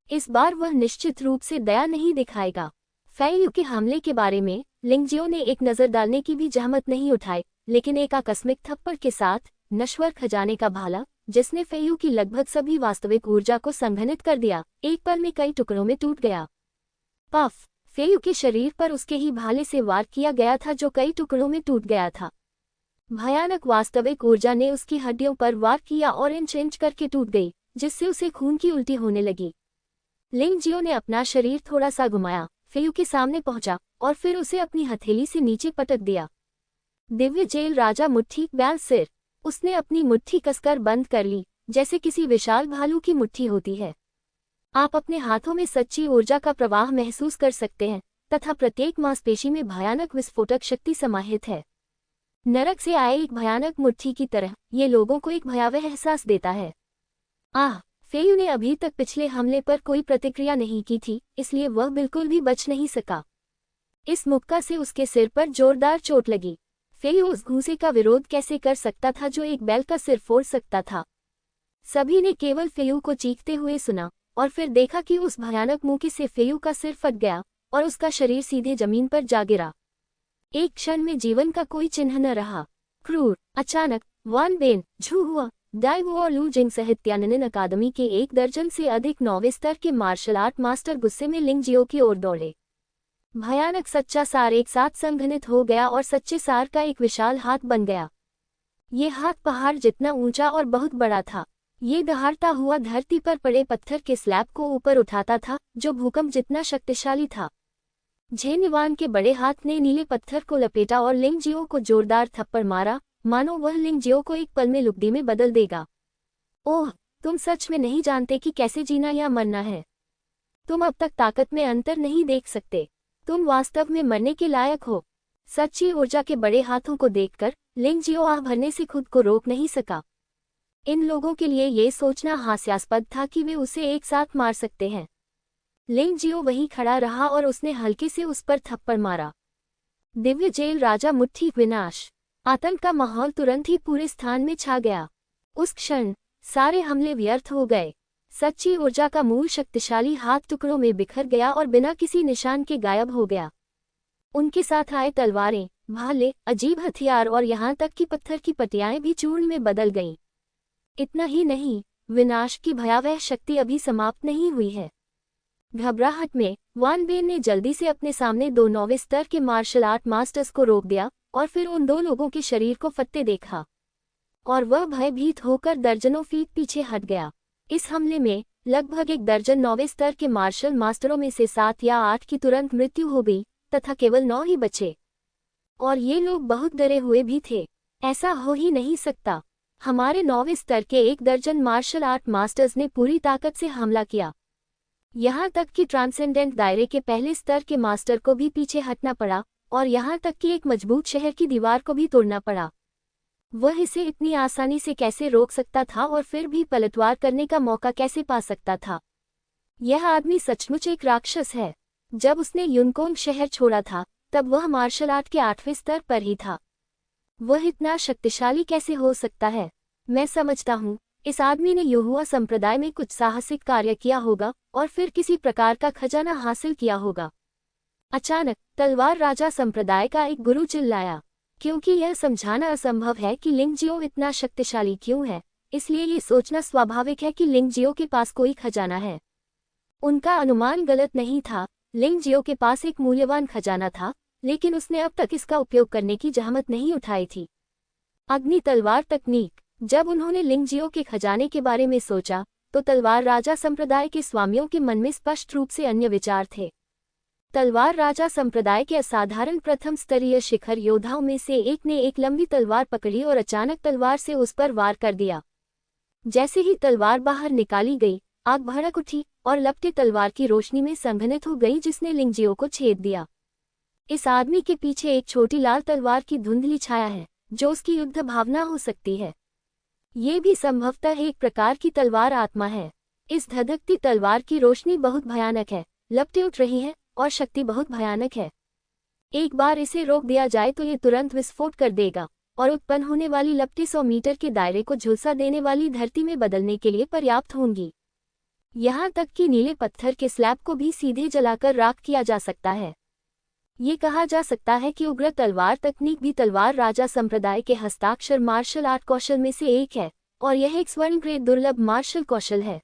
इस बार वह निश्चित रूप से दया नहीं दिखाएगा। फेयू के हमले के बारे में लिंगजियो ने एक नज़र डालने की भी जहमत नहीं उठाई, लेकिन एक आकस्मिक थप्पड़ के साथ नश्वर खजाने का भाला, जिसने फेयू की लगभग सभी वास्तविक ऊर्जा को संघनित कर दिया, एक पल में कई टुकड़ों में टूट गया। पफ! फेयू के शरीर पर उसके ही भाले से वार किया गया था जो कई टुकड़ों में टूट गया था। भयानक वास्तविक ऊर्जा ने उसकी हड्डियों पर वार किया और इंच इंच करके टूट गई, जिससे उसे खून की उल्टी होने लगी। लिंगजियो ने अपना शरीर थोड़ा सा घुमाया, फेयू के सामने पहुंचा और फिर उसे अपनी हथेली से नीचे पटक दिया। दिव्य जेल राजा मुट्ठी बैल सिर। उसने अपनी मुट्ठी कसकर बंद कर ली, जैसे किसी विशाल भालू की मुट्ठी होती है। आप अपने हाथों में सच्ची ऊर्जा का प्रवाह महसूस कर सकते हैं तथा प्रत्येक मांसपेशी में भयानक विस्फोटक शक्ति समाहित है। नरक से आए एक भयानक मुट्ठी की तरह ये लोगों को एक भयावह एहसास देता है। आह! फेयू ने अभी तक पिछले हमले पर कोई प्रतिक्रिया नहीं की थी, इसलिए वह बिल्कुल भी बच नहीं सका। इस मुक्का से उसके सिर पर जोरदार चोट लगी। फेयू उस घूंसे का विरोध कैसे कर सकता था जो एक बैल का सिर फोड़ सकता था। सभी ने केवल फेयू को चीखते हुए सुना और फिर देखा कि उस भयानक मुक्के से फेयू का सिर फट गया और उसका शरीर सीधे जमीन पर जा गिरा। एक क्षण में जीवन का कोई चिन्ह न रहा। क्रूर! अचानक वान बेन, झू हुआ, डाइवो और लू जिंग सहित त्याननिन अकादमी के 1 दर्जन से अधिक 9वें स्तर के मार्शल आर्ट मास्टर गुस्से में लिंगजियो की ओर दौड़े। भयानक सच्चा सार एक साथ संघनित हो गया और सच्चे सार का एक विशाल हाथ बन गया। ये हाथ पहाड़ जितना ऊंचा और बहुत बड़ा था। ये दहाड़ता हुआ धरती पर पड़े पत्थर के स्लैब को ऊपर उठाता था, जो भूकंप जितना शक्तिशाली था। झेनिवान के बड़े हाथ ने नीले पत्थर को लपेटा और लिंगजियो को जोरदार थप्पड़ मारा, मानो वह लिंगजियो को एक पल में लुगदी में बदल देगा। ओह! तुम सच में नहीं जानते कि कैसे जीना या मरना है। तुम अब तक ताकत में अंतर नहीं देख सकते। तुम वास्तव में मरने के लायक हो। सच्ची ऊर्जा के बड़े हाथों को देखकर लिंगजियो आह भरने से खुद को रोक नहीं सका। इन लोगों के लिए ये सोचना हास्यास्पद था कि वे उसे एक साथ मार सकते हैं। लिंग जियो वहीं खड़ा रहा और उसने हल्के से उस पर थप्पड़ मारा। दिव्य जेल राजा मुट्ठी विनाश। आतंक का माहौल तुरंत ही पूरे स्थान में छा गया। उस क्षण सारे हमले व्यर्थ हो गए। सच्ची ऊर्जा का मूल शक्तिशाली हाथ टुकड़ों में बिखर गया और बिना किसी निशान के गायब हो गया। उनके साथ आए तलवारें, भाले, अजीब हथियार और यहाँ तक कि पत्थर की पटियाएं भी चूर्ण में बदल गईं। इतना ही नहीं, विनाश की भयावह शक्ति अभी समाप्त नहीं हुई है। घबराहट में वान बेन ने जल्दी से अपने सामने 2 नौवें स्तर के मार्शल आर्ट मास्टर्स को रोक दिया और फिर उन 2 लोगों के शरीर को फटते देखा और वह भयभीत होकर दर्जनों फीट पीछे हट गया। इस हमले में लगभग 1 दर्जन 9वें स्तर के मार्शल मास्टरों में से 7 या 8 की तुरंत मृत्यु हो गई तथा केवल 9 ही बचे। और ये लोग बहुत डरे हुए भी थे। ऐसा हो ही नहीं सकता। हमारे 9वें स्तर के 1 दर्जन मार्शल आर्ट मास्टर्स ने पूरी ताकत से हमला किया। यहाँ तक कि ट्रांसेंडेंट दायरे के पहले स्तर के मास्टर को भी पीछे हटना पड़ा और यहाँ तक कि एक मजबूत शहर की दीवार को भी तोड़ना पड़ा। वह इसे इतनी आसानी से कैसे रोक सकता था और फिर भी पलटवार करने का मौका कैसे पा सकता था? यह आदमी सचमुच एक राक्षस है। जब उसने युनकोंग शहर छोड़ा था तब वह मार्शल आर्ट के 8वें स्तर पर ही था। वह इतना शक्तिशाली कैसे हो सकता है? मैं समझता हूँ इस आदमी ने युहुआ संप्रदाय में कुछ साहसिक कार्य किया होगा और फिर किसी प्रकार का खजाना हासिल किया होगा। अचानक तलवार राजा संप्रदाय का एक गुरु चिल्लाया, क्योंकि यह समझाना असंभव है कि लिंग जियो इतना शक्तिशाली क्यों है, इसलिए ये सोचना स्वाभाविक है कि लिंग जियो के पास कोई खजाना है। उनका अनुमान गलत नहीं था। लिंग जियो के पास एक मूल्यवान खजाना था, लेकिन उसने अब तक इसका उपयोग करने की जहमत नहीं उठाई थी। अग्नि तलवार तकनीक। जब उन्होंने लिंग जियो के खजाने के बारे में सोचा तो तलवार राजा संप्रदाय के स्वामियों के मन में स्पष्ट रूप से अन्य विचार थे। तलवार राजा संप्रदाय के असाधारण प्रथम स्तरीय शिखर योद्धाओं में से एक ने एक लंबी तलवार पकड़ी और अचानक तलवार से उस पर वार कर दिया। जैसे ही तलवार बाहर निकाली गई, आग भड़क उठी और लपटे तलवार की रोशनी में संघनित हो गई, जिसने लिंग जियो को छेद दिया। इस आदमी के पीछे एक छोटी लाल तलवार की धुंधली छाया है, जो उसकी युद्ध भावना हो सकती है। ये भी संभवतः एक प्रकार की तलवार आत्मा है। इस धधकती तलवार की रोशनी बहुत भयानक है, लपटें उठ रही हैं और शक्ति बहुत भयानक है। एक बार इसे रोक दिया जाए तो ये तुरंत विस्फोट कर देगा और उत्पन्न होने वाली लपटें 100 मीटर के दायरे को झुलसा देने वाली धरती में बदलने के लिए पर्याप्त होंगी। यहाँ तक कि नीले पत्थर के स्लैब को भी सीधे जलाकर राख किया जा सकता है। ये कहा जा सकता है कि उग्र तलवार तकनीक भी तलवार राजा संप्रदाय के हस्ताक्षर मार्शल आर्ट कौशल में से एक है और यह एक स्वर्ण ग्रेड दुर्लभ मार्शल कौशल है।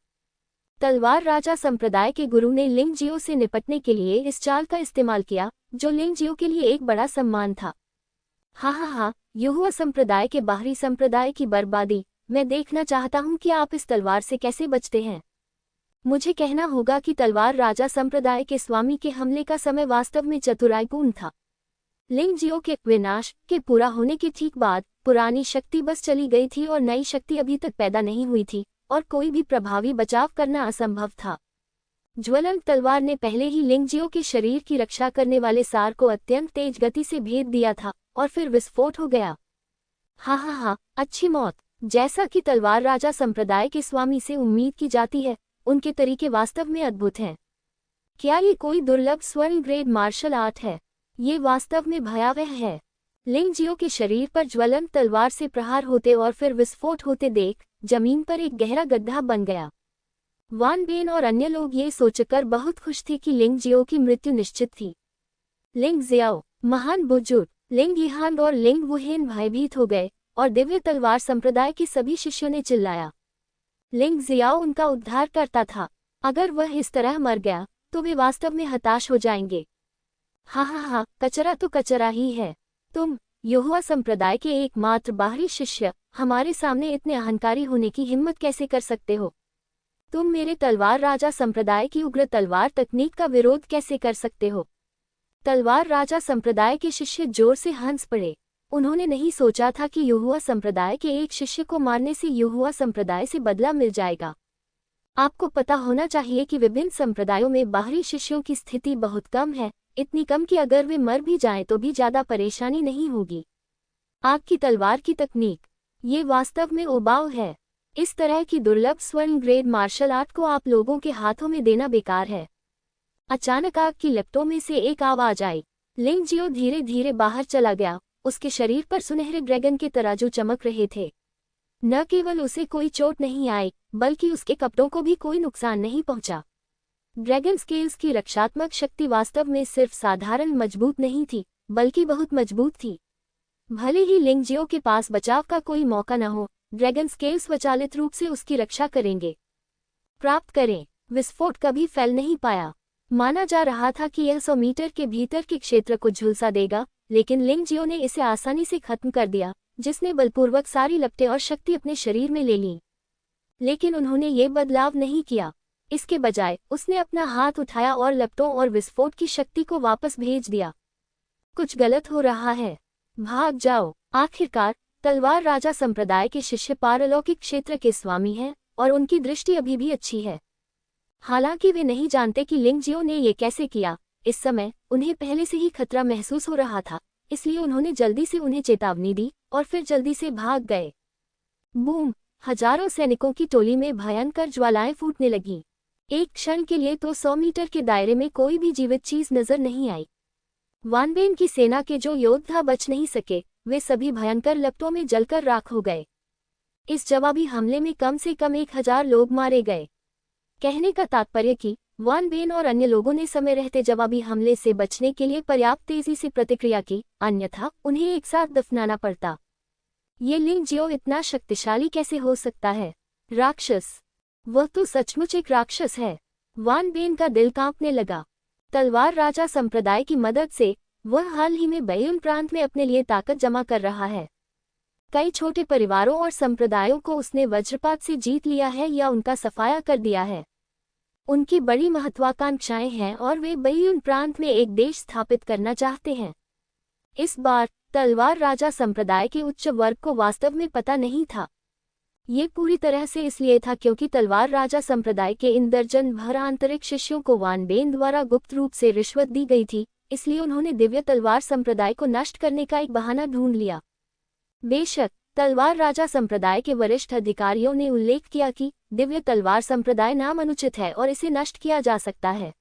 तलवार राजा संप्रदाय के गुरु ने लिंग जियो से निपटने के लिए इस चाल का इस्तेमाल किया, जो लिंग जियो के लिए एक बड़ा सम्मान था। हाँ, युहुआ संप्रदाय के बाहरी संप्रदाय की बर्बादी। मैं देखना चाहता हूँ कि आप इस तलवार से कैसे बचते हैं। मुझे कहना होगा कि तलवार राजा संप्रदाय के स्वामी के हमले का समय वास्तव में चतुराईपूर्ण था। लिंग जियो के विनाश के पूरा होने के ठीक बाद पुरानी शक्ति बस चली गई थी और नई शक्ति अभी तक पैदा नहीं हुई थी और कोई भी प्रभावी बचाव करना असंभव था। ज्वलंत तलवार ने पहले ही लिंग जियो के शरीर की रक्षा करने वाले सार को अत्यंत तेज गति से भेद दिया था और फिर विस्फोट हो गया। हाँ, अच्छी मौत। जैसा कि तलवार राजा संप्रदाय के स्वामी से उम्मीद की जाती है, उनके तरीके वास्तव में अद्भुत हैं। क्या ये कोई दुर्लभ स्वर्ण ग्रेड मार्शल आर्ट है? ये वास्तव में भयावह है। लिंग जियो के शरीर पर ज्वलंत तलवार से प्रहार होते और फिर विस्फोट होते देख जमीन पर एक गहरा गड्ढा बन गया। वान बेन और अन्य लोग ये सोचकर बहुत खुश थे कि लिंग जियो की मृत्यु निश्चित थी। लिंग जियाओ, महान बुजुर्ग लिंग यिहान और लिंग वुहेन भयभीत हो गए और दिव्य तलवार संप्रदाय के सभी शिष्यों ने चिल्लाया। लिंग जियाओ उनका उद्धार करता था। अगर वह इस तरह मर गया तो वे वास्तव में हताश हो जाएंगे। हाँ, कचरा तो कचरा ही है। तुम युहुआ संप्रदाय के एकमात्र बाहरी शिष्य हमारे सामने इतने अहंकारी होने की हिम्मत कैसे कर सकते हो? तुम मेरे तलवार राजा संप्रदाय की उग्र तलवार तकनीक का विरोध कैसे कर सकते हो? तलवार राजा संप्रदाय के शिष्य जोर से हंस पड़े। उन्होंने नहीं सोचा था कि युहुआ संप्रदाय के एक शिष्य को मारने से युहुआ संप्रदाय से बदला मिल जाएगा। आपको पता होना चाहिए कि विभिन्न संप्रदायों में बाहरी शिष्यों की स्थिति बहुत कम है, इतनी कम कि अगर वे मर भी जाएं तो भी ज्यादा परेशानी नहीं होगी। आग की तलवार की तकनीक, ये वास्तव में उबाऊ है। इस तरह की दुर्लभ स्वर्ण ग्रेड मार्शल आर्ट को आप लोगों के हाथों में देना बेकार है। अचानक आग की लपटों में से एक आवाज आई। लिंग जियो धीरे धीरे बाहर चला गया। उसके शरीर पर सुनहरे ड्रैगन के तराजू चमक रहे थे। न केवल उसे कोई चोट नहीं आई, बल्कि उसके कपड़ों को भी कोई नुकसान नहीं पहुंचा। ड्रैगन स्केल्स की रक्षात्मक शक्ति वास्तव में सिर्फ साधारण मजबूत नहीं थी, बल्कि बहुत मजबूत थी। भले ही लिंग जियो के पास बचाव का कोई मौका न हो, ड्रैगन स्केल्स स्वचालित रूप से उसकी रक्षा करेंगे। प्राप्त करें। विस्फोट कभी फैल नहीं पाया। माना जा रहा था कि यह 100 मीटर के भीतर के क्षेत्र को झुलसा देगा, लेकिन लिंग जियो ने इसे आसानी से खत्म कर दिया, जिसने बलपूर्वक सारी लपटें और शक्ति अपने शरीर में ले लीं। लेकिन उन्होंने ये बदलाव नहीं किया। इसके बजाय उसने अपना हाथ उठाया और लपटों और विस्फोट की शक्ति को वापस भेज दिया। कुछ गलत हो रहा है। भाग जाओ। आखिरकार तलवार राजा संप्रदाय के शिष्य पारलौकिक क्षेत्र के स्वामी हैं और उनकी दृष्टि अभी भी अच्छी है। हालांकि वे नहीं जानते कि लिंग जियो ने ये कैसे किया। इस समय उन्हें पहले से ही खतरा महसूस हो रहा था, इसलिए उन्होंने जल्दी से उन्हें चेतावनी दी और फिर जल्दी से भाग गए। बूम! हजारों सैनिकों की टोली में भयंकर ज्वालाएं फूटने लगीं। एक क्षण के लिए तो 100 मीटर के दायरे में कोई भी जीवित चीज नजर नहीं आई। वानबेन की सेना के जो योद्धा बच नहीं सके, वे सभी भयंकर लपटों में जलकर राख हो गए। इस जवाबी हमले में कम से कम 1000 लोग मारे गए। कहने का तात्पर्य कि वानबेन और अन्य लोगों ने समय रहते जवाबी हमले से बचने के लिए पर्याप्त तेजी से प्रतिक्रिया की, अन्यथा उन्हें एक साथ दफनाना पड़ता। ये लिंग जियो इतना शक्तिशाली कैसे हो सकता है? राक्षस! वह तो सचमुच एक राक्षस है। वानबेन का दिल कांपने लगा। तलवार राजा संप्रदाय की मदद से वह हाल ही में बैयुन प्रांत में अपने लिए ताकत जमा कर रहा है। कई छोटे परिवारों और संप्रदायों को उसने वज्रपात से जीत लिया है या उनका सफाया कर दिया है। उनकी बड़ी महत्वाकांक्षाएं हैं और वे बैयुन प्रांत में एक देश स्थापित करना चाहते हैं। इस बार तलवार राजा संप्रदाय के उच्च वर्ग को वास्तव में पता नहीं था। ये पूरी तरह से इसलिए था क्योंकि तलवार राजा संप्रदाय के इन दर्जन भर आंतरिक शिष्यों को वानबेन द्वारा गुप्त रूप से रिश्वत दी गई थी, इसलिए उन्होंने दिव्य तलवार संप्रदाय को नष्ट करने का एक बहाना ढूंढ लिया। बेशक तलवार राजा संप्रदाय के वरिष्ठ अधिकारियों ने उल्लेख किया कि दिव्य तलवार संप्रदाय नाम अनुचित है और इसे नष्ट किया जा सकता है,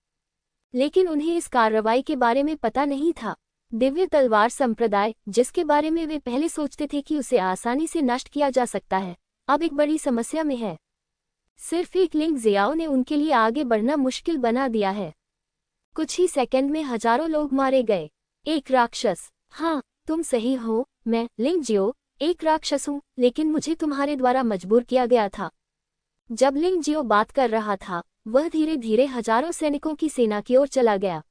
लेकिन उन्हें इस कार्रवाई के बारे में पता नहीं था। दिव्य तलवार संप्रदाय, जिसके बारे में वे पहले सोचते थे कि उसे आसानी से नष्ट किया जा सकता है, अब एक बड़ी समस्या में है। सिर्फ एक लिंग जियाओ ने उनके लिए आगे बढ़ना मुश्किल बना दिया है। कुछ ही सेकंड में हजारों लोग मारे गए। एक राक्षस! हाँ, तुम सही हो, मैं लिंग जियो एक राक्षस हूँ, लेकिन मुझे तुम्हारे द्वारा मजबूर किया गया था। जब लिंग जियो बात कर रहा था, वह धीरे धीरे हजारों सैनिकों की सेना की ओर चला गया।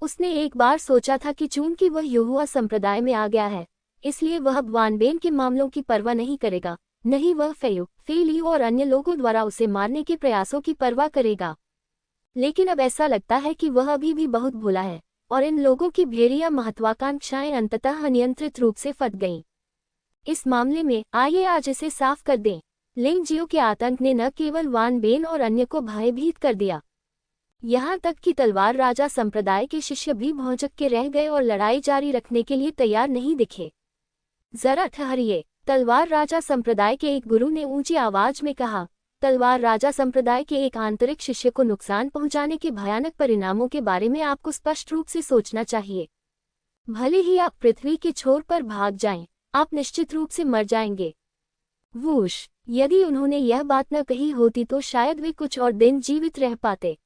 उसने एक बार सोचा था कि चूंकि वह युहुआ संप्रदाय में आ गया है, इसलिए वह अब वानबेन के मामलों की परवाह नहीं करेगा, नहीं वह फेलियो और अन्य लोगों द्वारा उसे मारने के प्रयासों की परवाह करेगा। लेकिन अब ऐसा लगता है कि वह अभी भी बहुत भोला है और इन लोगों की भेड़िया महत्वाकांक्षाएं अंततः अनियंत्रित रूप से फट गईं। इस मामले में आइए आज इसे साफ कर दें। लिंग जियो के आतंक ने न केवल वानबेन और अन्य को भयभीत कर दिया, यहाँ तक कि तलवार राजा संप्रदाय के शिष्य भी भौंचक के रह गए और लड़ाई जारी रखने के लिए तैयार नहीं दिखे। जरा ठहरिए, तलवार राजा संप्रदाय के एक गुरु ने ऊंची आवाज में कहा। तलवार राजा संप्रदाय के एक आंतरिक शिष्य को नुकसान पहुंचाने के भयानक परिणामों के बारे में आपको स्पष्ट रूप से सोचना चाहिए। भले ही आप पृथ्वी के छोर पर भाग जाएं, आप निश्चित रूप से मर जाएंगे। वूश! यदि उन्होंने यह बात न कही होती तो शायद वे कुछ और दिन जीवित रह पाते,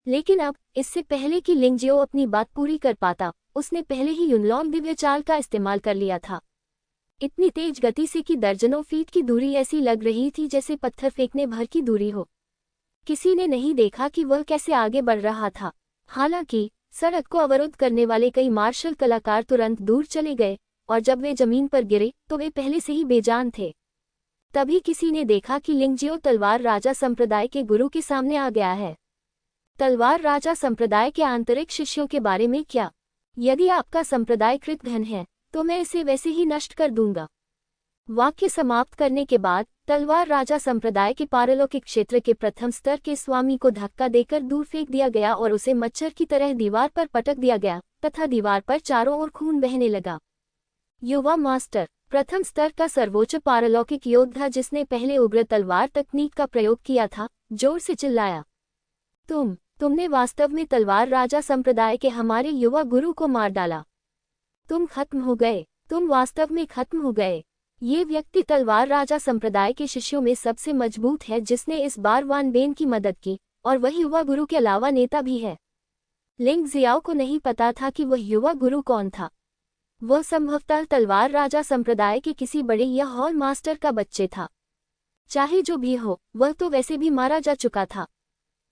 लेकिन अब इससे पहले कि लिंग जियो अपनी बात पूरी कर पाता, उसने पहले ही युनलॉन्ग दिव्य चाल का इस्तेमाल कर लिया था। इतनी तेज गति से कि दर्जनों फीट की दूरी ऐसी लग रही थी जैसे पत्थर फेंकने भर की दूरी हो। किसी ने नहीं देखा कि वह कैसे आगे बढ़ रहा था। हालांकि सड़क को अवरुद्ध करने वाले कई मार्शल कलाकार तुरंत दूर चले गए और जब वे जमीन पर गिरे तो वे पहले से ही बेजान थे। तभी किसी ने देखा कि लिंग जियो तलवार राजा संप्रदाय के गुरु के सामने आ गया है। तलवार राजा संप्रदाय के आंतरिक शिष्यों के बारे में क्या? यदि आपका संप्रदाय कृतघ्न है तो मैं इसे वैसे ही नष्ट कर दूंगा। वाक्य समाप्त करने के बाद तलवार राजा संप्रदाय के पारलौकिक क्षेत्र के प्रथम स्तर के स्वामी को धक्का देकर दूर फेंक दिया गया और उसे मच्छर की तरह दीवार पर पटक दिया गया तथा दीवार पर चारों ओर खून बहने लगा। युवा मास्टर, प्रथम स्तर का सर्वोच्च पारलौकिक योद्धा जिसने पहले उग्र तलवार तकनीक का प्रयोग किया था, जोर से चिल्लाया। तुमने वास्तव में तलवार राजा संप्रदाय के हमारे युवा गुरु को मार डाला। तुम खत्म हो गए, तुम वास्तव में खत्म हो गए। ये व्यक्ति तलवार राजा संप्रदाय के शिष्यों में सबसे मजबूत है जिसने इस बार वान बेन की मदद की, और वह युवा गुरु के अलावा नेता भी है। लिंग जियाओ को नहीं पता था कि वह युवा गुरु कौन था। वह संभवतः तलवार राजा संप्रदाय के किसी बड़े या हॉल मास्टर का बच्चे था। चाहे जो भी हो, वह तो वैसे भी मारा जा चुका था।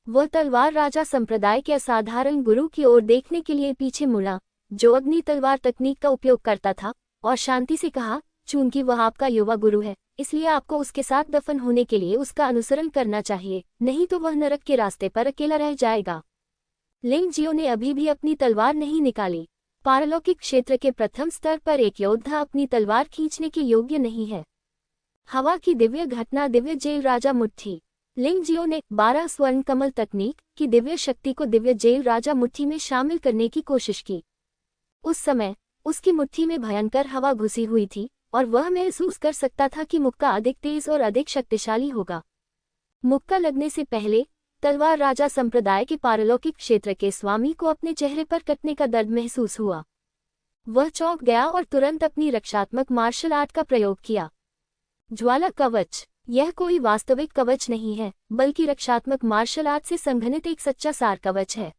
वह तलवार राजा संप्रदाय के असाधारण गुरु की ओर देखने के लिए पीछे मुड़ा, जो अग्नि तलवार तकनीक का उपयोग करता था, और शांति से कहा, चूंकि वह आपका युवा गुरु है, इसलिए आपको उसके साथ दफन होने के लिए उसका अनुसरण करना चाहिए, नहीं तो वह नरक के रास्ते पर अकेला रह जाएगा। लिंग जियो ने अभी भी अपनी तलवार नहीं निकाली। पारलौकिक क्षेत्र के प्रथम स्तर पर एक योद्धा अपनी तलवार खींचने के योग्य नहीं है। हवा की दिव्य घटना दिव्य जेल राजा मुट्ठी। लिंग जियो ने 12 स्वर्ण कमल तकनीक की दिव्य शक्ति को दिव्य जेल राजा मुट्ठी में शामिल करने की कोशिश की। उस समय उसकी मुट्ठी में भयंकर हवा घुसी हुई थी, और वह महसूस कर सकता था कि मुक्का अधिक तेज और अधिक शक्तिशाली होगा। मुक्का लगने से पहले तलवार राजा संप्रदाय के पारलौकिक क्षेत्र के स्वामी को अपने चेहरे पर कटने का दर्द महसूस हुआ। वह चौंक गया और तुरंत अपनी रक्षात्मक मार्शल आर्ट का प्रयोग किया। ज्वाला कवच। यह कोई वास्तविक कवच नहीं है, बल्कि रक्षात्मक मार्शल आर्ट से संघनित एक सच्चा सार कवच है।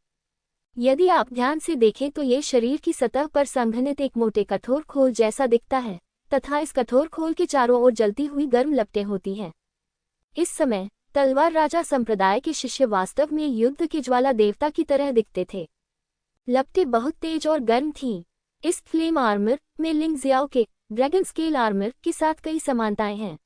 यदि आप ध्यान से देखें तो ये शरीर की सतह पर संघनित एक मोटे कठोर खोल जैसा दिखता है, तथा इस कठोर खोल के चारों ओर जलती हुई गर्म लपटें होती हैं। इस समय तलवार राजा संप्रदाय के शिष्य वास्तव में युद्ध के ज्वाला देवता की तरह दिखते थे। लपटें बहुत तेज और गर्म थीं। इस फ्लेम आर्मर में लिंग जियाओ के ड्रैगन स्केल आर्मर के साथ कई समानताएं हैं।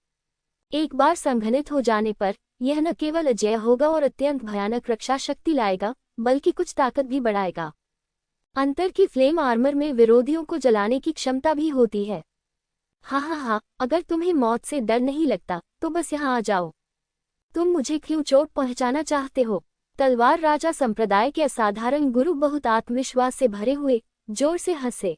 एक बार संघनित हो जाने पर यह न केवल अजेय होगा और अत्यंत भयानक रक्षा शक्ति लाएगा, बल्कि कुछ ताकत भी बढ़ाएगा। अंतर की फ्लेम आर्मर में विरोधियों को जलाने की क्षमता भी होती है। हाँ, अगर तुम्हें मौत से डर नहीं लगता तो बस यहाँ आ जाओ। तुम मुझे क्यों चोट पहुंचाना चाहते हो? तलवार राजा संप्रदाय के असाधारण गुरु बहुत आत्मविश्वास से भरे हुए जोर से हंसे।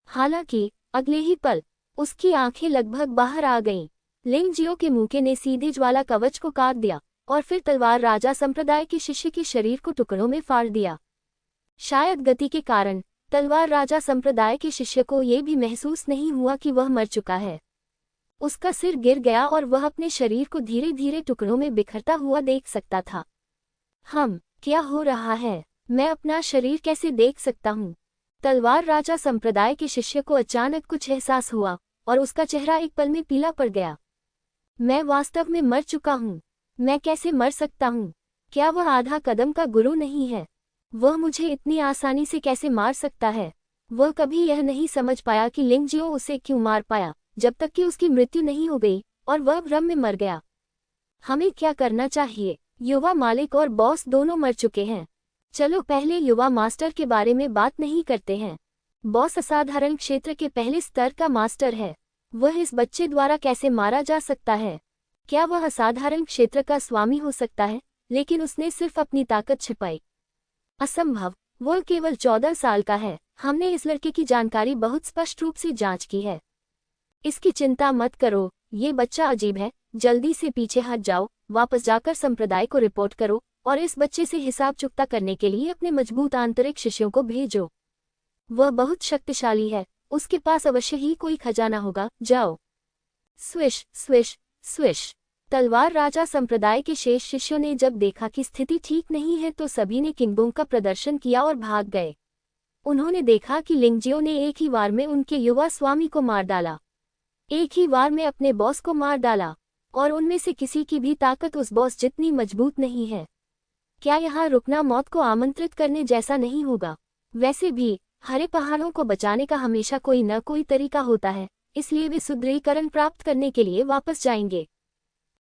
हालांकि अगले ही पल उसकी आंखें लगभग बाहर आ गईं। लिंग जियो के मूके ने सीधे ज्वाला कवच को काट दिया और फिर तलवार राजा संप्रदाय के शिष्य के शरीर को टुकड़ों में फाड़ दिया। शायद गति के कारण तलवार राजा संप्रदाय के शिष्य को यह भी महसूस नहीं हुआ कि वह मर चुका है। उसका सिर गिर गया और वह अपने शरीर को धीरे धीरे टुकड़ों में बिखरता हुआ देख सकता था। क्या हो रहा है? मैं अपना शरीर कैसे देख सकता हूँ? तलवार राजा संप्रदाय के शिष्य को अचानक कुछ एहसास हुआ और उसका चेहरा एक पल में पीला पड़ गया। मैं वास्तव में मर चुका हूँ। मैं कैसे मर सकता हूँ? क्या वह आधा कदम का गुरु नहीं है? वह मुझे इतनी आसानी से कैसे मार सकता है? वह कभी यह नहीं समझ पाया कि लिंग जियो उसे क्यों मार पाया, जब तक कि उसकी मृत्यु नहीं हो गई और वह भ्रम में मर गया। हमें क्या करना चाहिए? युवा मालिक और बॉस दोनों मर चुके हैं। चलो पहले युवा मास्टर के बारे में बात नहीं करते हैं। बॉस असाधारण क्षेत्र के पहले स्तर का मास्टर है। वह इस बच्चे द्वारा कैसे मारा जा सकता है? क्या वह असाधारण क्षेत्र का स्वामी हो सकता है, लेकिन उसने सिर्फ अपनी ताकत छिपाई? असंभव। वह केवल 14 साल का है। हमने इस लड़के की जानकारी बहुत स्पष्ट रूप से जांच की है। इसकी चिंता मत करो, ये बच्चा अजीब है। जल्दी से पीछे हट जाओ, वापस जाकर संप्रदाय को रिपोर्ट करो और इस बच्चे से हिसाब चुकता करने के लिए अपने मजबूत आंतरिक शिष्यों को भेजो। वह बहुत शक्तिशाली है, उसके पास अवश्य ही कोई खजाना होगा। जाओ। Swish swish swish. तलवार राजा संप्रदाय के शेष शिष्यों ने जब देखा कि स्थिति ठीक नहीं है तो सभी ने किंगबोंग का प्रदर्शन किया और भाग गए। उन्होंने देखा कि लिंग जियो ने एक ही वार में उनके युवा स्वामी को मार डाला, एक ही वार में अपने बॉस को मार डाला, और उनमें से किसी की भी ताकत उस बॉस जितनी मजबूत नहीं है। क्या यहाँ रुकना मौत को आमंत्रित करने जैसा नहीं होगा? वैसे भी हरे पहाड़ों को बचाने का हमेशा कोई न कोई तरीका होता है, इसलिए वे सुदृढ़ीकरण प्राप्त करने के लिए वापस जाएंगे।